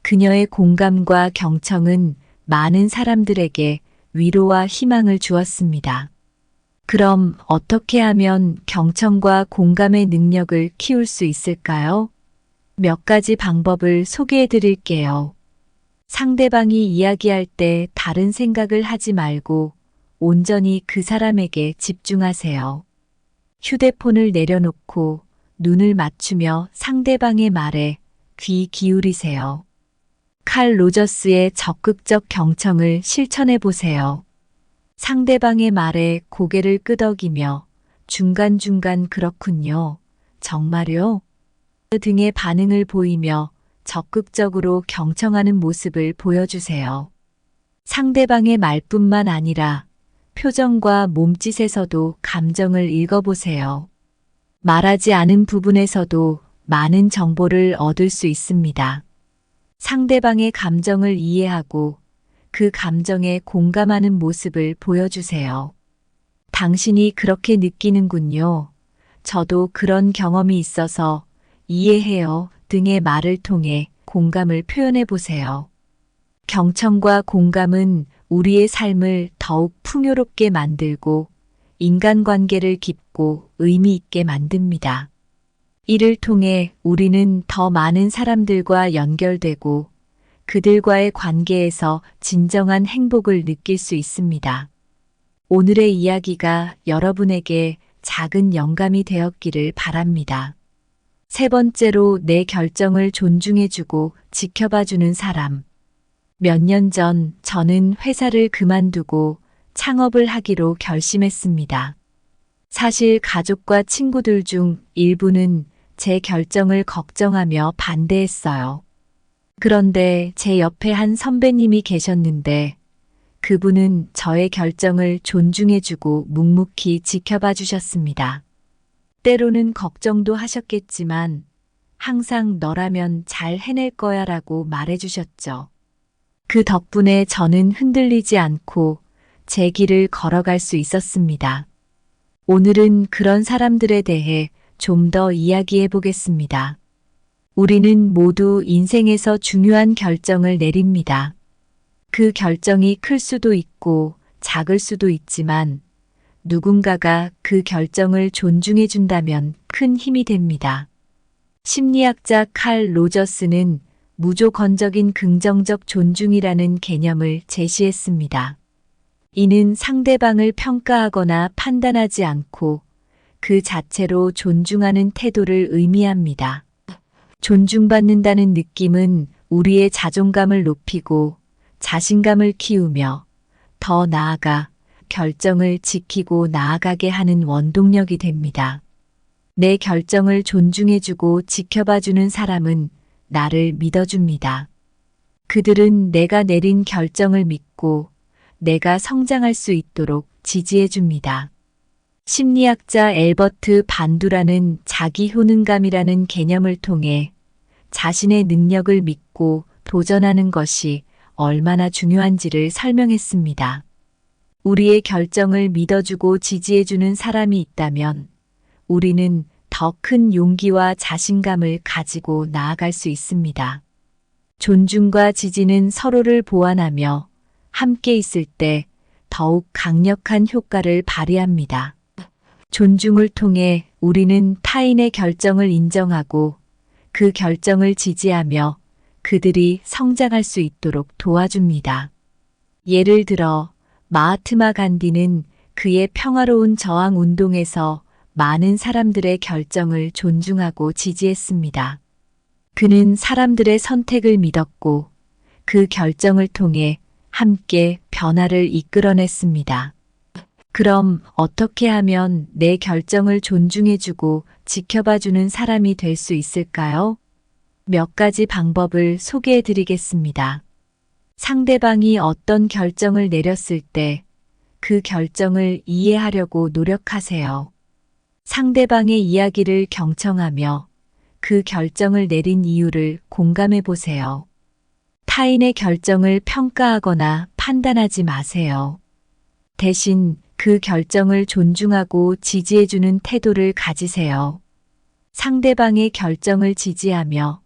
A: 그녀의 공감과 경청은 많은 사람들에게 위로와 희망을 주었습니다. 그럼 어떻게 하면 경청과 공감의 능력을 키울 수 있을까요? 몇 가지 방법을 소개해 드릴게요. 상대방이 이야기할 때 다른 생각을 하지 말고 온전히 그 사람에게 집중하세요. 휴대폰을 내려놓고 눈을 맞추며 상대방의 말에 귀 기울이세요. 칼 로저스의 적극적 경청을 실천해 보세요. 상대방의 말에 고개를 끄덕이며 중간중간 그렇군요. 정말요? 등의 반응을 보이며 적극적으로 경청하는 모습을 보여주세요. 상대방의 말뿐만 아니라 표정과 몸짓에서도 감정을 읽어보세요. 말하지 않은 부분에서도 많은 정보를 얻을 수 있습니다. 상대방의 감정을 이해하고 그 감정에 공감하는 모습을 보여주세요. 당신이 그렇게 느끼는군요. 저도 그런 경험이 있어서 이해해요 등의 말을 통해 공감을 표현해 보세요. 경청과 공감은 우리의 삶을 더욱 풍요롭게 만들고 인간관계를 깊고 의미 있게 만듭니다. 이를 통해 우리는 더 많은 사람들과 연결되고 그들과의 관계에서 진정한 행복을 느낄 수 있습니다. 오늘의 이야기가 여러분에게 작은 영감이 되었기를 바랍니다. 세 번째로 내 결정을 존중해주고 지켜봐주는 사람. 몇 년 전 저는 회사를 그만두고 창업을 하기로 결심했습니다. 사실 가족과 친구들 중 일부는 제 결정을 걱정하며 반대했어요. 그런데 제 옆에 한 선배님이 계셨는데 그분은 저의 결정을 존중해주고 묵묵히 지켜봐 주셨습니다. 때로는 걱정도 하셨겠지만 항상 너라면 잘 해낼 거야 라고 말해주셨죠. 그 덕분에 저는 흔들리지 않고 제 길을 걸어갈 수 있었습니다. 오늘은 그런 사람들에 대해 좀 더 이야기해 보겠습니다. 우리는 모두 인생에서 중요한 결정을 내립니다. 그 결정이 클 수도 있고 작을 수도 있지만 누군가가 그 결정을 존중해 준다면 큰 힘이 됩니다. 심리학자 칼 로저스는 무조건적인 긍정적 존중이라는 개념을 제시했습니다. 이는 상대방을 평가하거나 판단하지 않고 그 자체로 존중하는 태도를 의미합니다. 존중받는다는 느낌은 우리의 자존감을 높이고 자신감을 키우며 더 나아가 결정을 지키고 나아가게 하는 원동력이 됩니다. 내 결정을 존중해주고 지켜봐주는 사람은 나를 믿어줍니다. 그들은 내가 내린 결정을 믿고 내가 성장할 수 있도록 지지해줍니다. 심리학자 엘버트 반두라는 자기 효능감이라는 개념을 통해 자신의 능력을 믿고 도전하는 것이 얼마나 중요한지를 설명했습니다. 우리의 결정을 믿어주고 지지해주는 사람이 있다면 우리는 더 큰 용기와 자신감을 가지고 나아갈 수 있습니다. 존중과 지지는 서로를 보완하며 함께 있을 때 더욱 강력한 효과를 발휘합니다. 존중을 통해 우리는 타인의 결정을 인정하고 그 결정을 지지하며 그들이 성장할 수 있도록 도와줍니다. 예를 들어 마하트마 간디는 그의 평화로운 저항 운동에서 많은 사람들의 결정을 존중하고 지지했습니다. 그는 사람들의 선택을 믿었고 그 결정을 통해 함께 변화를 이끌어냈습니다. 그럼 어떻게 하면 내 결정을 존중해주고 지켜봐주는 사람이 될 수 있을까요? 몇 가지 방법을 소개해 드리겠습니다. 상대방이 어떤 결정을 내렸을 때 그 결정을 이해하려고 노력하세요. 상대방의 이야기를 경청하며 그 결정을 내린 이유를 공감해 보세요. 타인의 결정을 평가하거나 판단하지 마세요. 대신 그 결정을 존중하고 지지해주는 태도를 가지세요. 상대방의 결정을 지지하며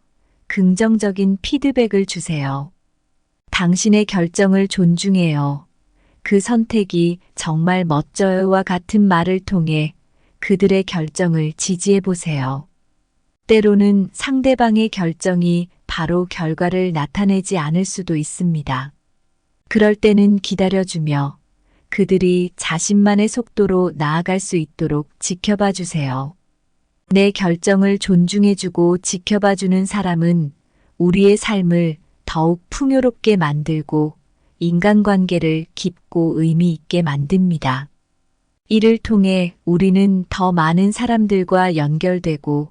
A: 긍정적인 피드백을 주세요. 당신의 결정을 존중해요. 그 선택이 정말 멋져요와 같은 말을 통해 그들의 결정을 지지해 보세요. 때로는 상대방의 결정이 바로 결과를 나타내지 않을 수도 있습니다. 그럴 때는 기다려주며 그들이 자신만의 속도로 나아갈 수 있도록 지켜봐 주세요. 내 결정을 존중해주고 지켜봐주는 사람은 우리의 삶을 더욱 풍요롭게 만들고 인간관계를 깊고 의미 있게 만듭니다. 이를 통해 우리는 더 많은 사람들과 연결되고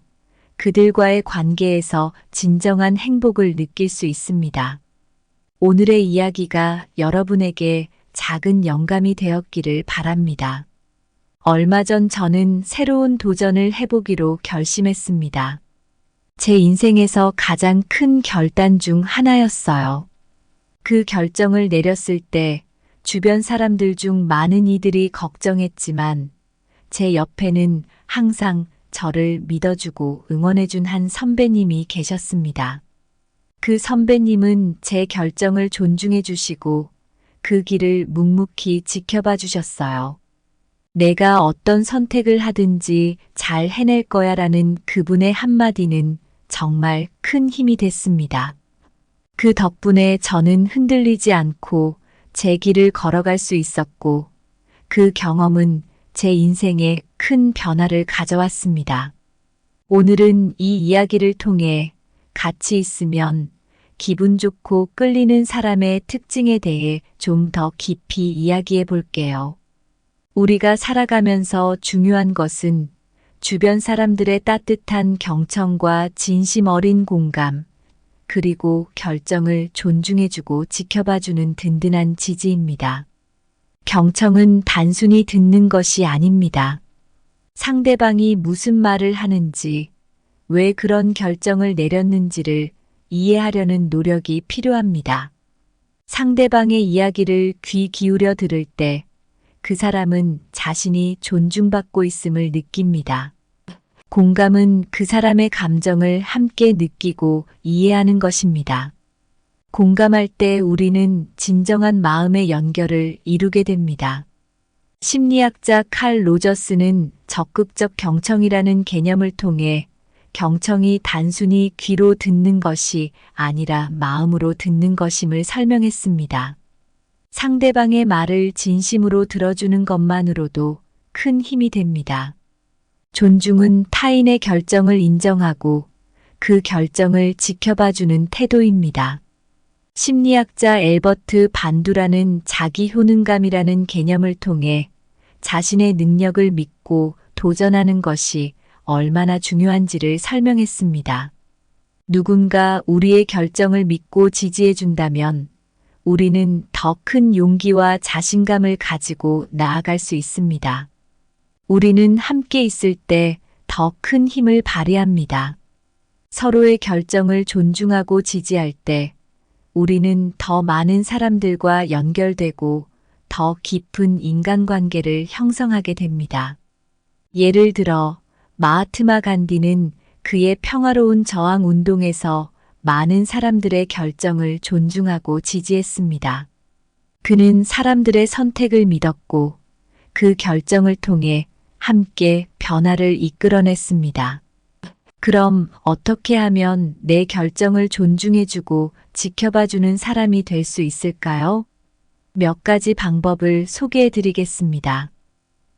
A: 그들과의 관계에서 진정한 행복을 느낄 수 있습니다. 오늘의 이야기가 여러분에게 작은 영감이 되었기를 바랍니다. 얼마 전 저는 새로운 도전을 해보기로 결심했습니다. 제 인생에서 가장 큰 결단 중 하나였어요. 그 결정을 내렸을 때 주변 사람들 중 많은 이들이 걱정했지만 제 옆에는 항상 저를 믿어주고 응원해준 한 선배님이 계셨습니다. 그 선배님은 제 결정을 존중해 주시고 그 길을 묵묵히 지켜봐 주셨어요. 내가 어떤 선택을 하든지 잘 해낼 거야 라는 그분의 한마디는 정말 큰 힘이 됐습니다. 그 덕분에 저는 흔들리지 않고 제 길을 걸어갈 수 있었고 그 경험은 제 인생에 큰 변화를 가져왔습니다. 오늘은 이 이야기를 통해 같이 있으면 기분 좋고 끌리는 사람의 특징에 대해 좀 더 깊이 이야기해 볼게요. 우리가 살아가면서 중요한 것은 주변 사람들의 따뜻한 경청과 진심 어린 공감, 그리고 결정을 존중해주고 지켜봐주는 든든한 지지입니다. 경청은 단순히 듣는 것이 아닙니다. 상대방이 무슨 말을 하는지, 왜 그런 결정을 내렸는지를 이해하려는 노력이 필요합니다. 상대방의 이야기를 귀 기울여 들을 때 그 사람은 자신이 존중받고 있음을 느낍니다. 공감은 그 사람의 감정을 함께 느끼고 이해하는 것입니다. 공감할 때 우리는 진정한 마음의 연결을 이루게 됩니다. 심리학자 칼 로저스는 적극적 경청이라는 개념을 통해 경청이 단순히 귀로 듣는 것이 아니라 마음으로 듣는 것임을 설명했습니다. 상대방의 말을 진심으로 들어주는 것만으로도 큰 힘이 됩니다. 존중은 타인의 결정을 인정하고 그 결정을 지켜봐주는 태도입니다. 심리학자 엘버트 반두라는 자기 효능감이라는 개념을 통해 자신의 능력을 믿고 도전하는 것이 얼마나 중요한지를 설명했습니다. 누군가 우리의 결정을 믿고 지지해 준다면 우리는 더 큰 용기와 자신감을 가지고 나아갈 수 있습니다. 우리는 함께 있을 때 더 큰 힘을 발휘합니다. 서로의 결정을 존중하고 지지할 때 우리는 더 많은 사람들과 연결되고 더 깊은 인간관계를 형성하게 됩니다. 예를 들어 마하트마 간디는 그의 평화로운 저항 운동에서 많은 사람들의 결정을 존중하고 지지했습니다. 그는 사람들의 선택을 믿었고 그 결정을 통해 함께 변화를 이끌어냈습니다. 그럼 어떻게 하면 내 결정을 존중해주고 지켜봐주는 사람이 될 수 있을까요? 몇 가지 방법을 소개해 드리겠습니다.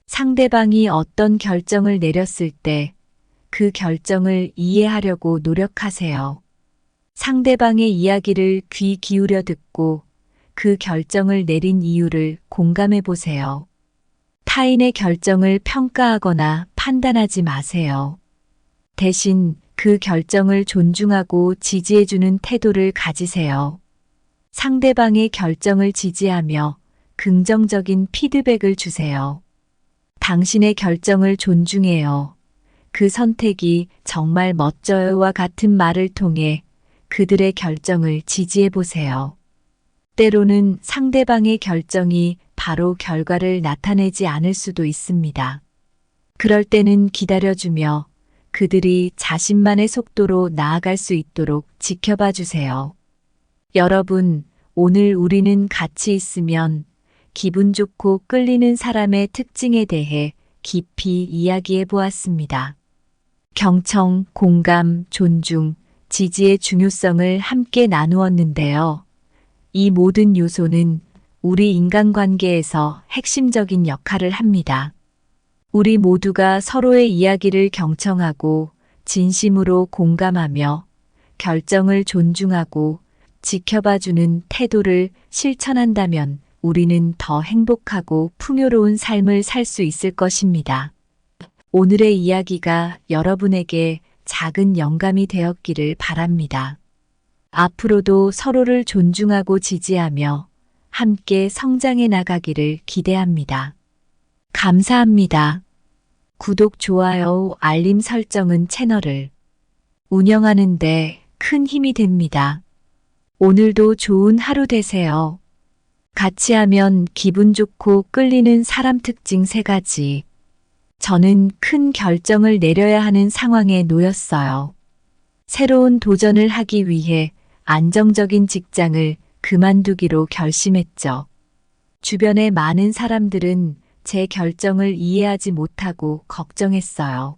A: 상대방이 어떤 결정을 내렸을 때 그 결정을 이해하려고 노력하세요. 상대방의 이야기를 귀 기울여 듣고 그 결정을 내린 이유를 공감해 보세요. 타인의 결정을 평가하거나 판단하지 마세요. 대신 그 결정을 존중하고 지지해주는 태도를 가지세요. 상대방의 결정을 지지하며 긍정적인 피드백을 주세요. 당신의 결정을 존중해요. 그 선택이 정말 멋져요와 같은 말을 통해 그들의 결정을 지지해 보세요. 때로는 상대방의 결정이 바로 결과를 나타내지 않을 수도 있습니다. 그럴 때는 기다려주며 그들이 자신만의 속도로 나아갈 수 있도록 지켜봐 주세요. 여러분, 오늘 우리는 같이 있으면 기분 좋고 끌리는 사람의 특징에 대해 깊이 이야기해 보았습니다. 경청, 공감, 존중, 지지의 중요성을 함께 나누었는데요. 이 모든 요소는 우리 인간관계에서 핵심적인 역할을 합니다. 우리 모두가 서로의 이야기를 경청하고 진심으로 공감하며 결정을 존중하고 지켜봐주는 태도를 실천한다면 우리는 더 행복하고 풍요로운 삶을 살 수 있을 것입니다. 오늘의 이야기가 여러분에게 작은 영감이 되었기를 바랍니다. 앞으로도 서로를 존중하고 지지하며 함께 성장해 나가기를 기대합니다. 감사합니다. 구독, 좋아요, 알림 설정은 채널을 운영하는 데 큰 힘이 됩니다. 오늘도 좋은 하루 되세요. 같이 하면 기분 좋고 끌리는 사람 특징 3가지. 저는 큰 결정을 내려야 하는 상황에 놓였어요. 새로운 도전을 하기 위해 안정적인 직장을 그만두기로 결심했죠. 주변의 많은 사람들은 제 결정을 이해하지 못하고 걱정했어요.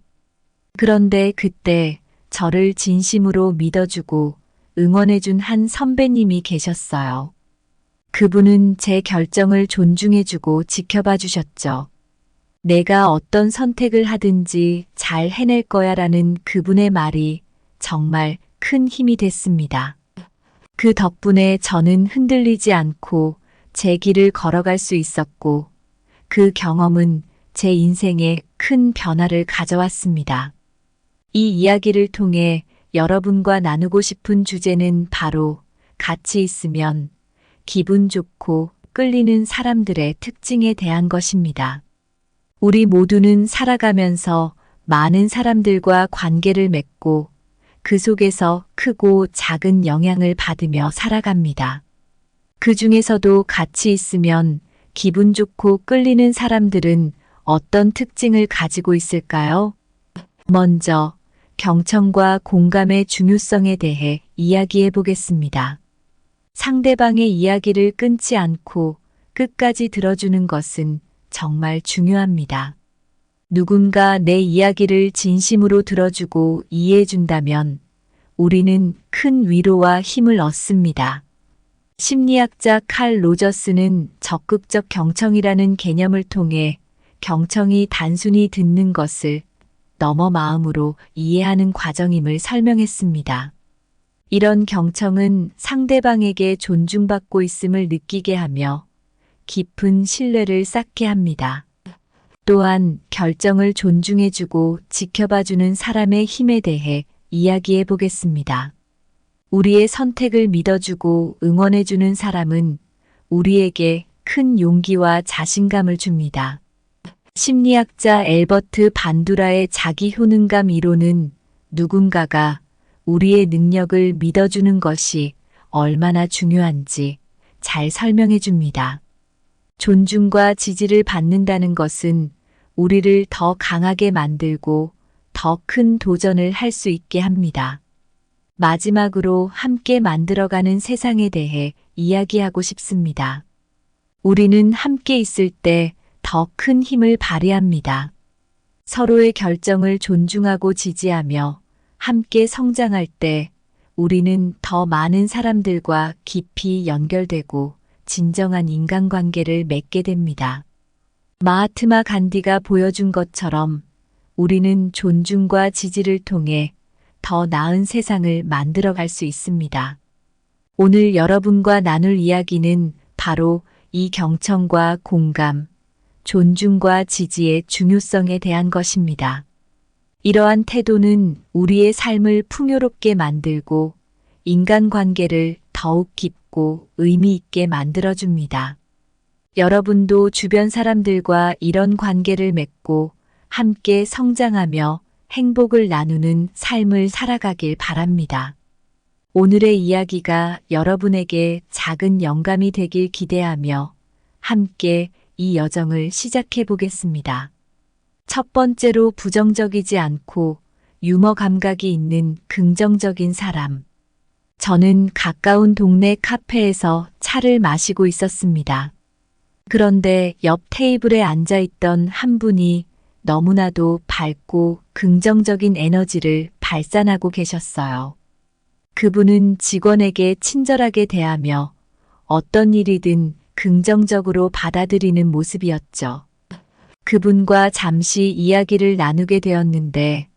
A: 그런데 그때 저를 진심으로 믿어주고 응원해준 한 선배님이 계셨어요. 그분은 제 결정을 존중해주고 지켜봐 주셨죠. 내가 어떤 선택을 하든지 잘 해낼 거야 라는 그분의 말이 정말 큰 힘이 됐습니다. 그 덕분에 저는 흔들리지 않고 제 길을 걸어갈 수 있었고 그 경험은 제 인생에 큰 변화를 가져왔습니다. 이 이야기를 통해 여러분과 나누고 싶은 주제는 바로 같이 있으면 기분 좋고 끌리는 사람들의 특징에 대한 것입니다. 우리 모두는 살아가면서 많은 사람들과 관계를 맺고 그 속에서 크고 작은 영향을 받으며 살아갑니다. 그 중에서도 같이 있으면 기분 좋고 끌리는 사람들은 어떤 특징을 가지고 있을까요? 먼저 경청과 공감의 중요성에 대해 이야기해 보겠습니다. 상대방의 이야기를 끊지 않고 끝까지 들어주는 것은 정말 중요합니다. 누군가 내 이야기를 진심으로 들어주고 이해해준다면 우리는 큰 위로와 힘을 얻습니다. 심리학자 칼 로저스는 적극적 경청이라는 개념을 통해 경청이 단순히 듣는 것을 넘어 마음으로 이해하는 과정임을 설명했습니다. 이런 경청은 상대방에게 존중받고 있음을 느끼게 하며 깊은 신뢰를 쌓게 합니다. 또한 결정을 존중해주고 지켜봐주는 사람의 힘에 대해 이야기해 보겠습니다. 우리의 선택을 믿어주고 응원해주는 사람은 우리에게 큰 용기와 자신감을 줍니다. 심리학자 앨버트 반두라의 자기 효능감 이론은 누군가가 우리의 능력을 믿어주는 것이 얼마나 중요한지 잘 설명해 줍니다. 존중과 지지를 받는다는 것은 우리를 더 강하게 만들고 더 큰 도전을 할 수 있게 합니다. 마지막으로 함께 만들어가는 세상에 대해 이야기하고 싶습니다. 우리는 함께 있을 때 더 큰 힘을 발휘합니다. 서로의 결정을 존중하고 지지하며 함께 성장할 때 우리는 더 많은 사람들과 깊이 연결되고 진정한 인간관계를 맺게 됩니다. 마하트마 간디가 보여준 것처럼 우리는 존중과 지지를 통해 더 나은 세상을 만들어갈 수 있습니다. 오늘 여러분과 나눌 이야기는 바로 이 경청과 공감, 존중과 지지의 중요성에 대한 것입니다. 이러한 태도는 우리의 삶을 풍요롭게 만들고 인간관계를 더욱 깊고 풍요롭고 의미 있게 만들어줍니다. 여러분도 주변 사람들과 이런 관계를 맺고 함께 성장하며 행복을 나누는 삶을 살아가길 바랍니다. 오늘의 이야기가 여러분에게 작은 영감이 되길 기대하며 함께 이 여정을 시작해 보겠습니다. 첫 번째로 부정적이지 않고 유머 감각이 있는 긍정적인 사람. 저는 가까운 동네 카페에서 차를 마시고 있었습니다. 그런데 옆 테이블에 앉아 있던 한 분이 너무나도 밝고 긍정적인 에너지를 발산하고 계셨어요. 그분은 직원에게 친절하게 대하며 어떤 일이든 긍정적으로 받아들이는 모습이었죠. 그분과 잠시 이야기를 나누게 되었는데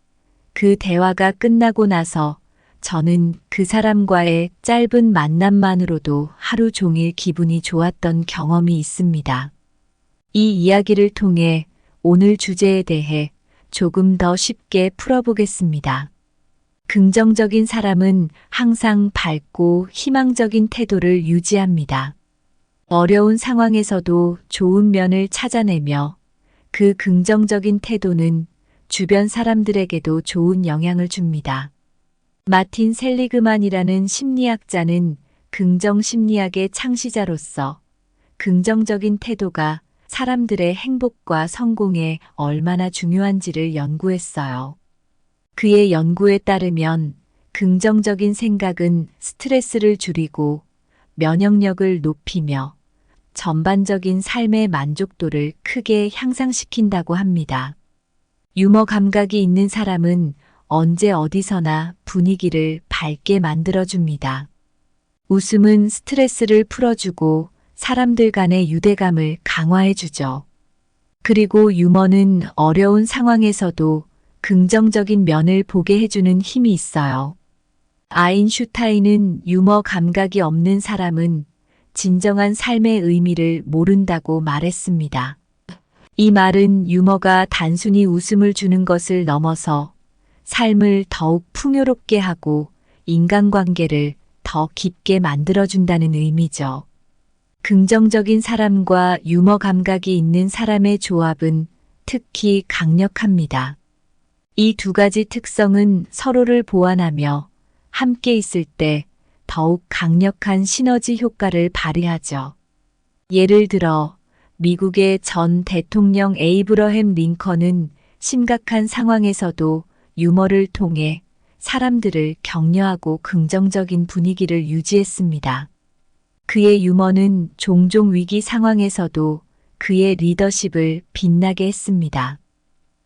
A: 그 대화가 끝나고 나서 저는 그 사람과의 짧은 만남만으로도 하루 종일 기분이 좋았던 경험이 있습니다. 이 이야기를 통해 오늘 주제에 대해 조금 더 쉽게 풀어보겠습니다. 긍정적인 사람은 항상 밝고 희망적인 태도를 유지합니다. 어려운 상황에서도 좋은 면을 찾아내며 그 긍정적인 태도는 주변 사람들에게도 좋은 영향을 줍니다. 마틴 셀리그만이라는 심리학자는 긍정 심리학의 창시자로서 긍정적인 태도가 사람들의 행복과 성공에 얼마나 중요한지를 연구했어요. 그의 연구에 따르면 긍정적인 생각은 스트레스를 줄이고 면역력을 높이며 전반적인 삶의 만족도를 크게 향상시킨다고 합니다. 유머 감각이 있는 사람은 언제 어디서나 분위기를 밝게 만들어줍니다. 웃음은 스트레스를 풀어주고 사람들 간의 유대감을 강화해주죠. 그리고 유머는 어려운 상황에서도 긍정적인 면을 보게 해주는 힘이 있어요. 아인슈타인은 유머 감각이 없는 사람은 진정한 삶의 의미를 모른다고 말했습니다. 이 말은 유머가 단순히 웃음을 주는 것을 넘어서 삶을 더욱 풍요롭게 하고 인간관계를 더 깊게 만들어준다는 의미죠. 긍정적인 사람과 유머 감각이 있는 사람의 조합은 특히 강력합니다. 이 두 가지 특성은 서로를 보완하며 함께 있을 때 더욱 강력한 시너지 효과를 발휘하죠. 예를 들어 미국의 전 대통령 에이브러햄 링컨은 심각한 상황에서도 유머를 통해 사람들을 격려하고 긍정적인 분위기를 유지했습니다. 그의 유머는 종종 위기 상황에서도 그의 리더십을 빛나게 했습니다.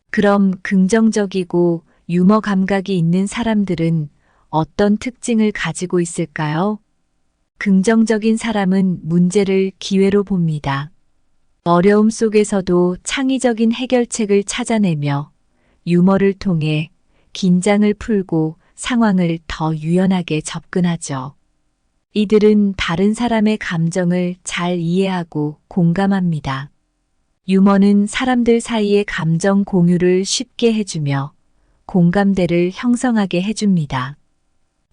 A: 그럼 긍정적이고 유머 감각이 있는 사람들은 어떤 특징을 가지고 있을까요? 긍정적인 사람은 문제를 기회로 봅니다. 어려움 속에서도 창의적인 해결책을 찾아내며 유머를 통해 긴장을 풀고 상황을 더 유연하게 접근하죠. 이들은 다른 사람의 감정을 잘 이해하고 공감합니다. 유머는 사람들 사이의 감정 공유를 쉽게 해주며 공감대를 형성하게 해줍니다.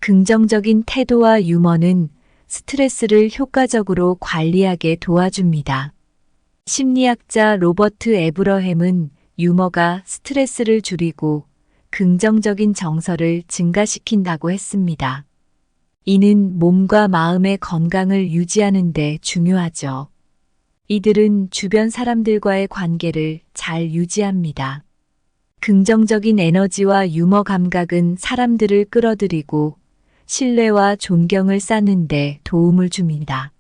A: 긍정적인 태도와 유머는 스트레스를 효과적으로 관리하게 도와줍니다. 심리학자 로버트 에브러햄은 유머가 스트레스를 줄이고 긍정적인 정서를 증가시킨다고 했습니다. 이는 몸과 마음의 건강을 유지하는 데 중요하죠. 이들은 주변 사람들과의 관계를 잘 유지합니다. 긍정적인 에너지와 유머 감각은 사람들을 끌어들이고 신뢰와 존경을 쌓는 데 도움을 줍니다.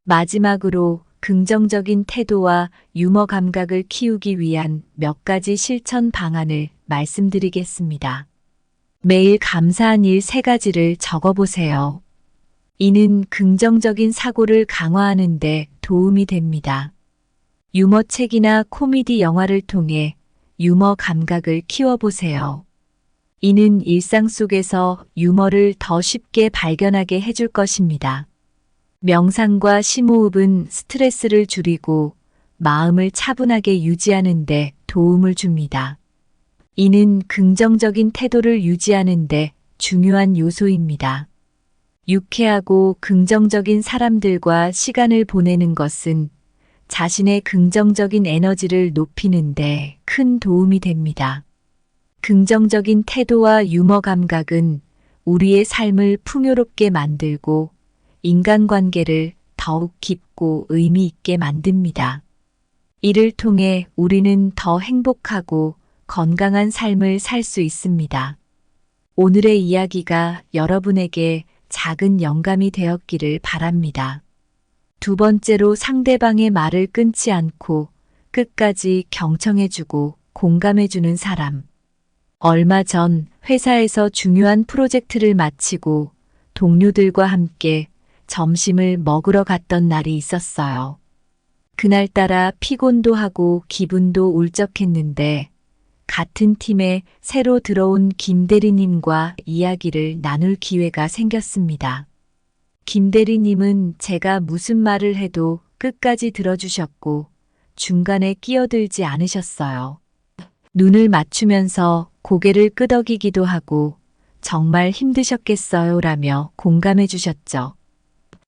A: 마지막으로 긍정적인 태도와 유머 감각을 키우기 위한 몇 가지 실천 방안을 말씀드리겠습니다. 매일 감사한 일 3가지를 적어보세요. 이는 긍정적인 사고를 강화하는 데 도움이 됩니다. 유머책이나 코미디 영화를 통해 유머 감각을 키워보세요. 이는 일상 속에서 유머를 더 쉽게 발견하게 해줄 것입니다. 명상과 심호흡은 스트레스를 줄이고 마음을 차분하게 유지하는 데 도움을 줍니다. 이는 긍정적인 태도를 유지하는 데 중요한 요소입니다. 유쾌하고 긍정적인 사람들과 시간을 보내는 것은 자신의 긍정적인 에너지를 높이는데 큰 도움이 됩니다. 긍정적인 태도와 유머 감각은 우리의 삶을 풍요롭게 만들고 인간관계를 더욱 깊고 의미 있게 만듭니다. 이를 통해 우리는 더 행복하고 건강한 삶을 살 수 있습니다. 오늘의 이야기가 여러분에게 작은 영감이 되었기를 바랍니다. 두 번째로 상대방의 말을 끊지 않고 끝까지 경청해주고 공감해주는 사람. 얼마 전 회사에서 중요한 프로젝트를 마치고 동료들과 함께 점심을 먹으러 갔던 날이 있었어요. 그날따라 피곤도 하고 기분도 울적했는데 같은 팀에 새로 들어온 김 대리님과 이야기를 나눌 기회가 생겼습니다. 김 대리님은 제가 무슨 말을 해도 끝까지 들어주셨고 중간에 끼어들지 않으셨어요. 눈을 맞추면서 고개를 끄덕이기도 하고 정말 힘드셨겠어요 라며 공감해 주셨죠.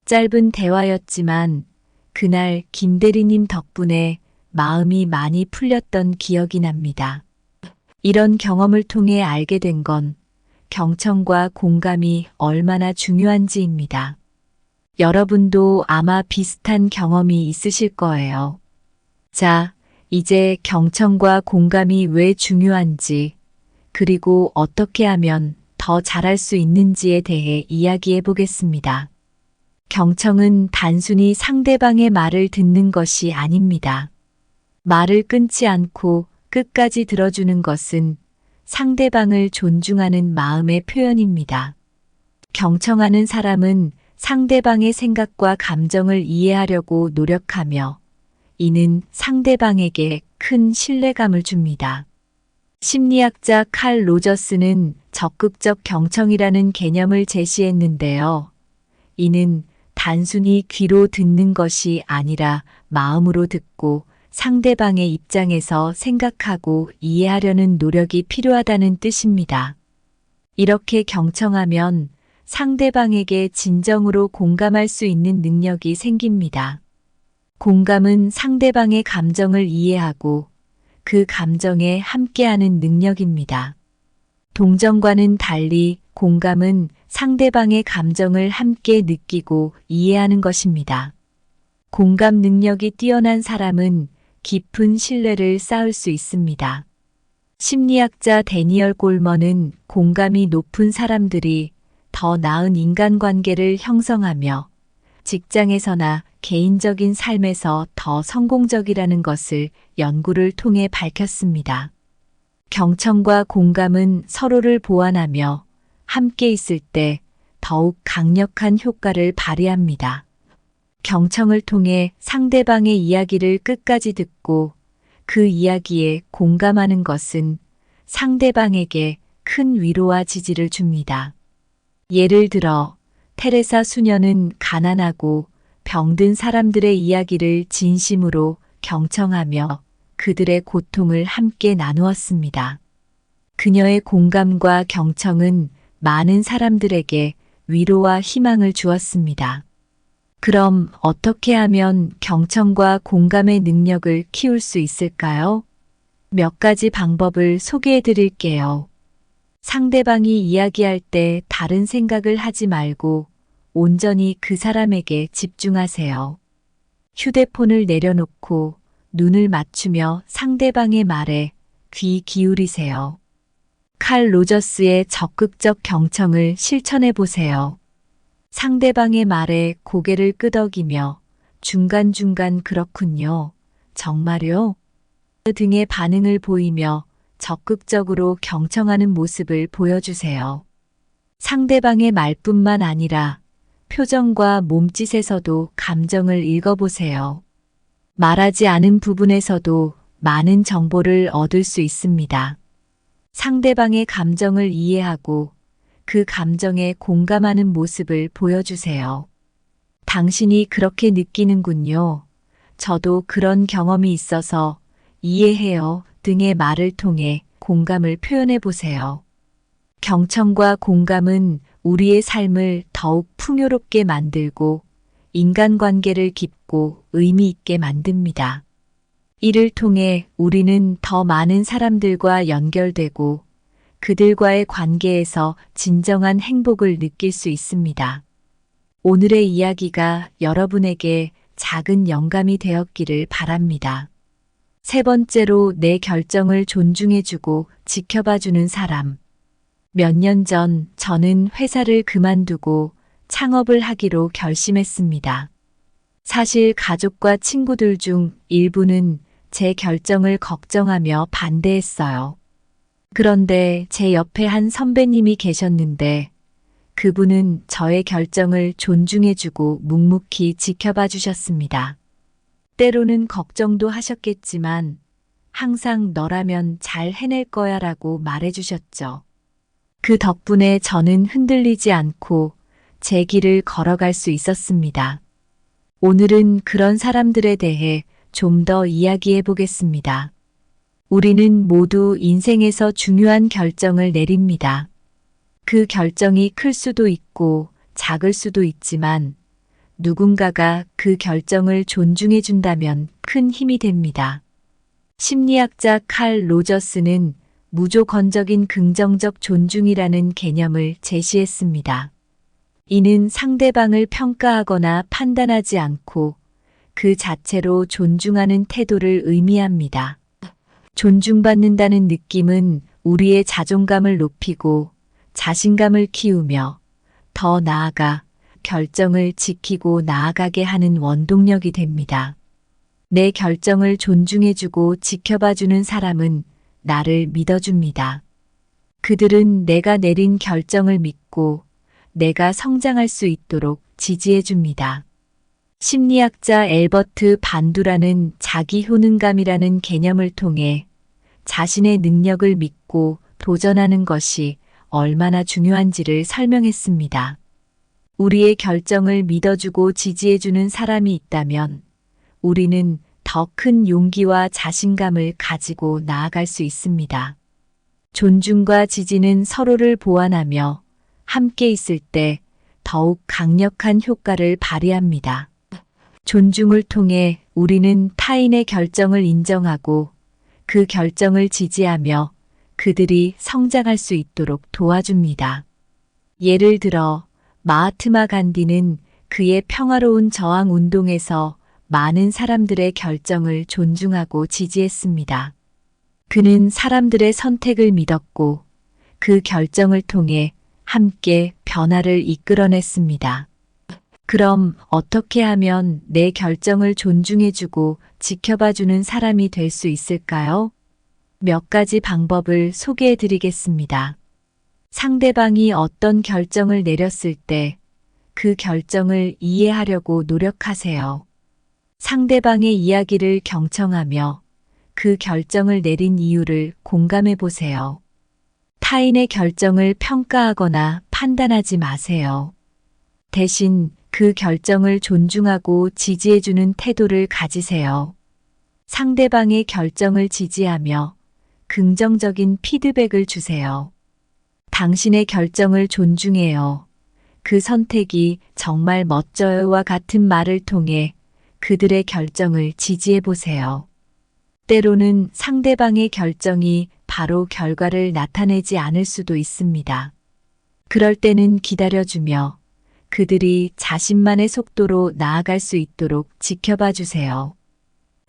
A: 짧은 대화였지만 그날 김 대리님 덕분에 마음이 많이 풀렸던 기억이 납니다. 이런 경험을 통해 알게 된 건 경청과 공감이 얼마나 중요한지입니다. 여러분도 아마 비슷한 경험이 있으실 거예요. 자, 이제 경청과 공감이 왜 중요한지, 그리고 어떻게 하면 더 잘할 수 있는지에 대해 이야기해 보겠습니다. 경청은 단순히 상대방의 말을 듣는 것이 아닙니다. 말을 끊지 않고 끝까지 들어주는 것은 상대방을 존중하는 마음의 표현입니다. 경청하는 사람은 상대방의 생각과 감정을 이해하려고 노력하며 이는 상대방에게 큰 신뢰감을 줍니다. 심리학자 칼 로저스는 적극적 경청이라는 개념을 제시했는데요. 이는 단순히 귀로 듣는 것이 아니라 마음으로 듣고 상대방의 입장에서 생각하고 이해하려는 노력이 필요하다는 뜻입니다. 이렇게 경청하면 상대방에게 진정으로 공감할 수 있는 능력이 생깁니다. 공감은 상대방의 감정을 이해하고 그 감정에 함께하는 능력입니다. 동정과는 달리 공감은 상대방의 감정을 함께 느끼고 이해하는 것입니다. 공감 능력이 뛰어난 사람은 깊은 신뢰를 쌓을 수 있습니다. 심리학자 데니얼 골먼은 공감이 높은 사람들이 더 나은 인간관계를 형성하며 직장에서나 개인적인 삶에서 더 성공적이라는 것을 연구를 통해 밝혔습니다. 경청과 공감은 서로를 보완하며 함께 있을 때 더욱 강력한 효과를 발휘합니다. 경청을 통해 상대방의 이야기를 끝까지 듣고 그 이야기에 공감하는 것은 상대방에게 큰 위로와 지지를 줍니다. 예를 들어 테레사 수녀는 가난하고 병든 사람들의 이야기를 진심으로 경청하며 그들의 고통을 함께 나누었습니다. 그녀의 공감과 경청은 많은 사람들에게 위로와 희망을 주었습니다. 그럼 어떻게 하면 경청과 공감의 능력을 키울 수 있을까요? 몇 가지 방법을 소개해 드릴게요. 상대방이 이야기할 때 다른 생각을 하지 말고 온전히 그 사람에게 집중하세요. 휴대폰을 내려놓고 눈을 맞추며 상대방의 말에 귀 기울이세요. 칼 로저스의 적극적 경청을 실천해 보세요. 상대방의 말에 고개를 끄덕이며 중간중간 그렇군요. 정말요? 등의 반응을 보이며 적극적으로 경청하는 모습을 보여주세요. 상대방의 말뿐만 아니라 표정과 몸짓에서도 감정을 읽어보세요. 말하지 않은 부분에서도 많은 정보를 얻을 수 있습니다. 상대방의 감정을 이해하고 그 감정에 공감하는 모습을 보여주세요. 당신이 그렇게 느끼는군요. 저도 그런 경험이 있어서 이해해요 등의 말을 통해 공감을 표현해 보세요. 경청과 공감은 우리의 삶을 더욱 풍요롭게 만들고 인간관계를 깊고 의미 있게 만듭니다. 이를 통해 우리는 더 많은 사람들과 연결되고 그들과의 관계에서 진정한 행복을 느낄 수 있습니다. 오늘의 이야기가 여러분에게 작은 영감이 되었기를 바랍니다. 세 번째로, 내 결정을 존중해주고 지켜봐주는 사람. 몇 년 전 저는 회사를 그만두고 창업을 하기로 결심했습니다. 사실 가족과 친구들 중 일부는 제 결정을 걱정하며 반대했어요. 그런데 제 옆에 한 선배님이 계셨는데 그분은 저의 결정을 존중해주고 묵묵히 지켜봐 주셨습니다. 때로는 걱정도 하셨겠지만 항상 너라면 잘 해낼 거야 라고 말해주셨죠. 그 덕분에 저는 흔들리지 않고 제 길을 걸어갈 수 있었습니다. 오늘은 그런 사람들에 대해 좀 더 이야기해 보겠습니다. 우리는 모두 인생에서 중요한 결정을 내립니다. 그 결정이 클 수도 있고 작을 수도 있지만 누군가가 그 결정을 존중해 준다면 큰 힘이 됩니다. 심리학자 칼 로저스는 무조건적인 긍정적 존중이라는 개념을 제시했습니다. 이는 상대방을 평가하거나 판단하지 않고 그 자체로 존중하는 태도를 의미합니다. 존중받는다는 느낌은 우리의 자존감을 높이고 자신감을 키우며 더 나아가 결정을 지키고 나아가게 하는 원동력이 됩니다. 내 결정을 존중해주고 지켜봐주는 사람은 나를 믿어줍니다. 그들은 내가 내린 결정을 믿고 내가 성장할 수 있도록 지지해줍니다. 심리학자 앨버트 반두라는 자기 효능감이라는 개념을 통해 자신의 능력을 믿고 도전하는 것이 얼마나 중요한지를 설명했습니다. 우리의 결정을 믿어주고 지지해주는 사람이 있다면 우리는 더 큰 용기와 자신감을 가지고 나아갈 수 있습니다. 존중과 지지는 서로를 보완하며 함께 있을 때 더욱 강력한 효과를 발휘합니다. 존중을 통해 우리는 타인의 결정을 인정하고 그 결정을 지지하며 그들이 성장할 수 있도록 도와줍니다. 예를 들어 마하트마 간디는 그의 평화로운 저항 운동에서 많은 사람들의 결정을 존중하고 지지했습니다. 그는 사람들의 선택을 믿었고 그 결정을 통해 함께 변화를 이끌어냈습니다. 그럼 어떻게 하면 내 결정을 존중해주고 지켜봐주는 사람이 될 수 있을까요? 몇 가지 방법을 소개해 드리겠습니다. 상대방이 어떤 결정을 내렸을 때 그 결정을 이해하려고 노력하세요. 상대방의 이야기를 경청하며 그 결정을 내린 이유를 공감해 보세요. 타인의 결정을 평가하거나 판단하지 마세요. 대신 그 결정을 존중하고 지지해주는 태도를 가지세요. 상대방의 결정을 지지하며 긍정적인 피드백을 주세요. 당신의 결정을 존중해요. 그 선택이 정말 멋져요와 같은 말을 통해 그들의 결정을 지지해 보세요. 때로는 상대방의 결정이 바로 결과를 나타내지 않을 수도 있습니다. 그럴 때는 기다려주며 그들이 자신만의 속도로 나아갈 수 있도록 지켜봐 주세요.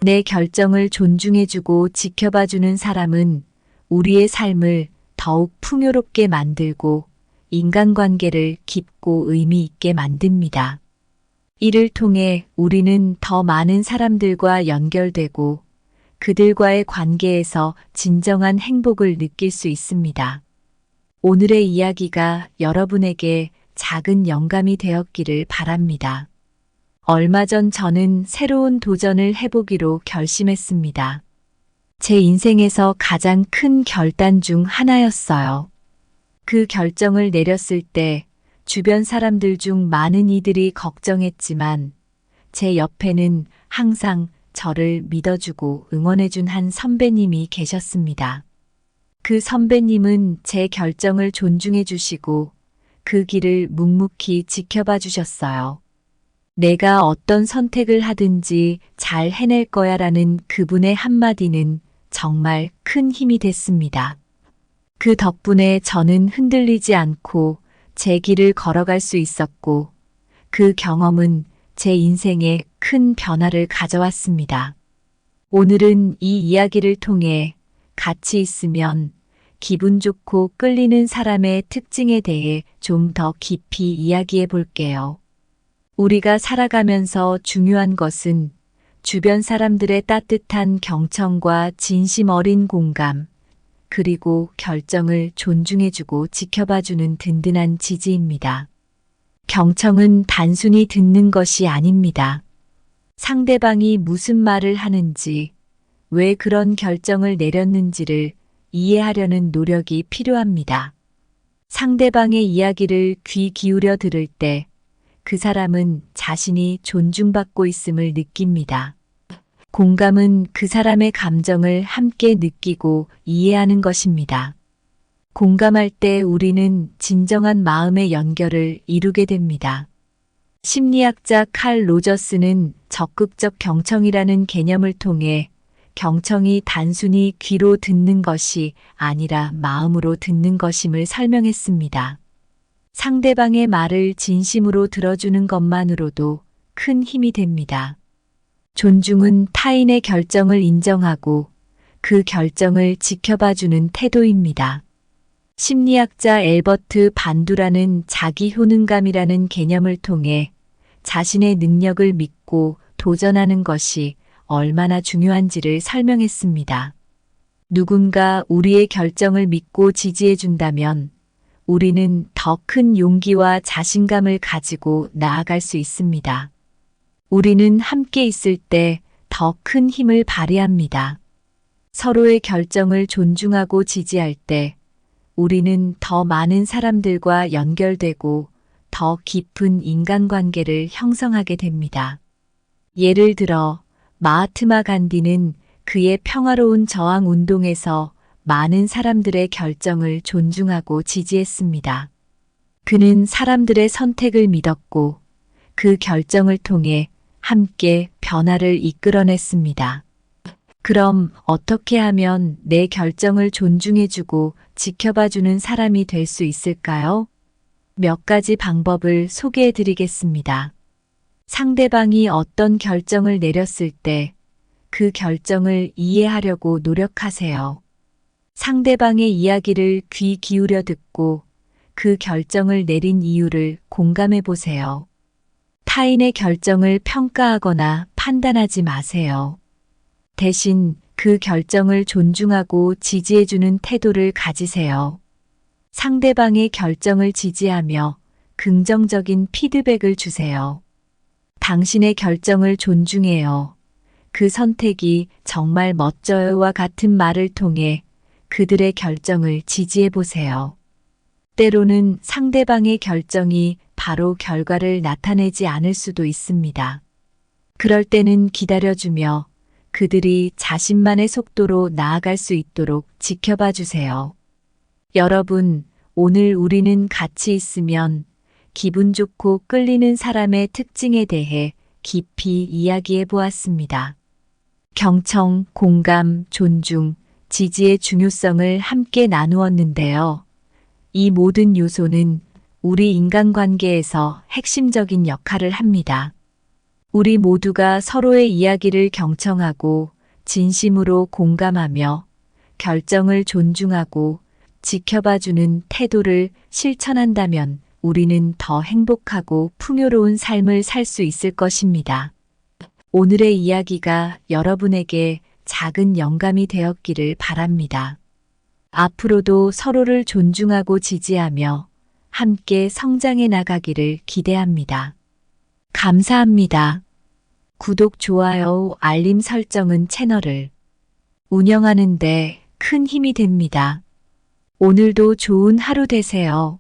A: 내 결정을 존중해주고 지켜봐주는 사람은 우리의 삶을 더욱 풍요롭게 만들고 인간관계를 깊고 의미 있게 만듭니다. 이를 통해 우리는 더 많은 사람들과 연결되고 그들과의 관계에서 진정한 행복을 느낄 수 있습니다. 오늘의 이야기가 여러분에게 작은 영감이 되었기를 바랍니다. 얼마 전 저는 새로운 도전을 해보기로 결심했습니다. 제 인생에서 가장 큰 결단 중 하나였어요. 그 결정을 내렸을 때 주변 사람들 중 많은 이들이 걱정했지만 제 옆에는 항상 저를 믿어주고 응원해준 한 선배님이 계셨습니다. 그 선배님은 제 결정을 존중해 주시고 그 길을 묵묵히 지켜봐 주셨어요. 내가 어떤 선택을 하든지 잘 해낼 거야 라는 그분의 한마디는 정말 큰 힘이 됐습니다. 그 덕분에 저는 흔들리지 않고 제 길을 걸어갈 수 있었고, 그 경험은 제 인생에 큰 변화를 가져왔습니다. 오늘은 이 이야기를 통해 같이 있으면 기분 좋고 끌리는 사람의 특징에 대해 좀 더 깊이 이야기해 볼게요. 우리가 살아가면서 중요한 것은 주변 사람들의 따뜻한 경청과 진심 어린 공감, 그리고 결정을 존중해주고 지켜봐주는 든든한 지지입니다. 경청은 단순히 듣는 것이 아닙니다. 상대방이 무슨 말을 하는지, 왜 그런 결정을 내렸는지를 이해하려는 노력이 필요합니다. 상대방의 이야기를 귀 기울여 들을 때 그 사람은 자신이 존중받고 있음을 느낍니다. 공감은 그 사람의 감정을 함께 느끼고 이해하는 것입니다. 공감할 때 우리는 진정한 마음의 연결을 이루게 됩니다. 심리학자 칼 로저스는 적극적 경청이라는 개념을 통해 경청이 단순히 귀로 듣는 것이 아니라 마음으로 듣는 것임을 설명했습니다. 상대방의 말을 진심으로 들어주는 것만으로도 큰 힘이 됩니다. 존중은 타인의 결정을 인정하고 그 결정을 지켜봐주는 태도입니다. 심리학자 엘버트 반두라는 자기 효능감이라는 개념을 통해 자신의 능력을 믿고 도전하는 것이 얼마나 중요한지를 설명했습니다. 누군가 우리의 결정을 믿고 지지해준다면 우리는 더 큰 용기와 자신감을 가지고 나아갈 수 있습니다. 우리는 함께 있을 때 더 큰 힘을 발휘합니다. 서로의 결정을 존중하고 지지할 때 우리는 더 많은 사람들과 연결되고 더 깊은 인간관계를 형성하게 됩니다. 예를 들어 마하트마 간디는 그의 평화로운 저항 운동에서 많은 사람들의 결정을 존중하고 지지했습니다. 그는 사람들의 선택을 믿었고 그 결정을 통해 함께 변화를 이끌어냈습니다. 그럼 어떻게 하면 내 결정을 존중해주고 지켜봐주는 사람이 될 수 있을까요? 몇 가지 방법을 소개해 드리겠습니다. 상대방이 어떤 결정을 내렸을 때 그 결정을 이해하려고 노력하세요. 상대방의 이야기를 귀 기울여 듣고 그 결정을 내린 이유를 공감해 보세요. 타인의 결정을 평가하거나 판단하지 마세요. 대신 그 결정을 존중하고 지지해주는 태도를 가지세요. 상대방의 결정을 지지하며 긍정적인 피드백을 주세요. 당신의 결정을 존중해요. 그 선택이 정말 멋져요와 같은 말을 통해 그들의 결정을 지지해 보세요. 때로는 상대방의 결정이 바로 결과를 나타내지 않을 수도 있습니다. 그럴 때는 기다려주며 그들이 자신만의 속도로 나아갈 수 있도록 지켜봐 주세요. 여러분, 오늘 우리는 같이 있으면 기분 좋고 끌리는 사람의 특징에 대해 깊이 이야기해 보았습니다. 경청, 공감, 존중, 지지의 중요성을 함께 나누었는데요. 이 모든 요소는 우리 인간관계에서 핵심적인 역할을 합니다. 우리 모두가 서로의 이야기를 경청하고 진심으로 공감하며 결정을 존중하고 지켜봐주는 태도를 실천한다면 우리는 더 행복하고 풍요로운 삶을 살 수 있을 것입니다. 오늘의 이야기가 여러분에게 작은 영감이 되었기를 바랍니다. 앞으로도 서로를 존중하고 지지하며 함께 성장해 나가기를 기대합니다. 감사합니다. 구독, 좋아요, 알림 설정은 채널을 운영하는 데 큰 힘이 됩니다. 오늘도 좋은 하루 되세요.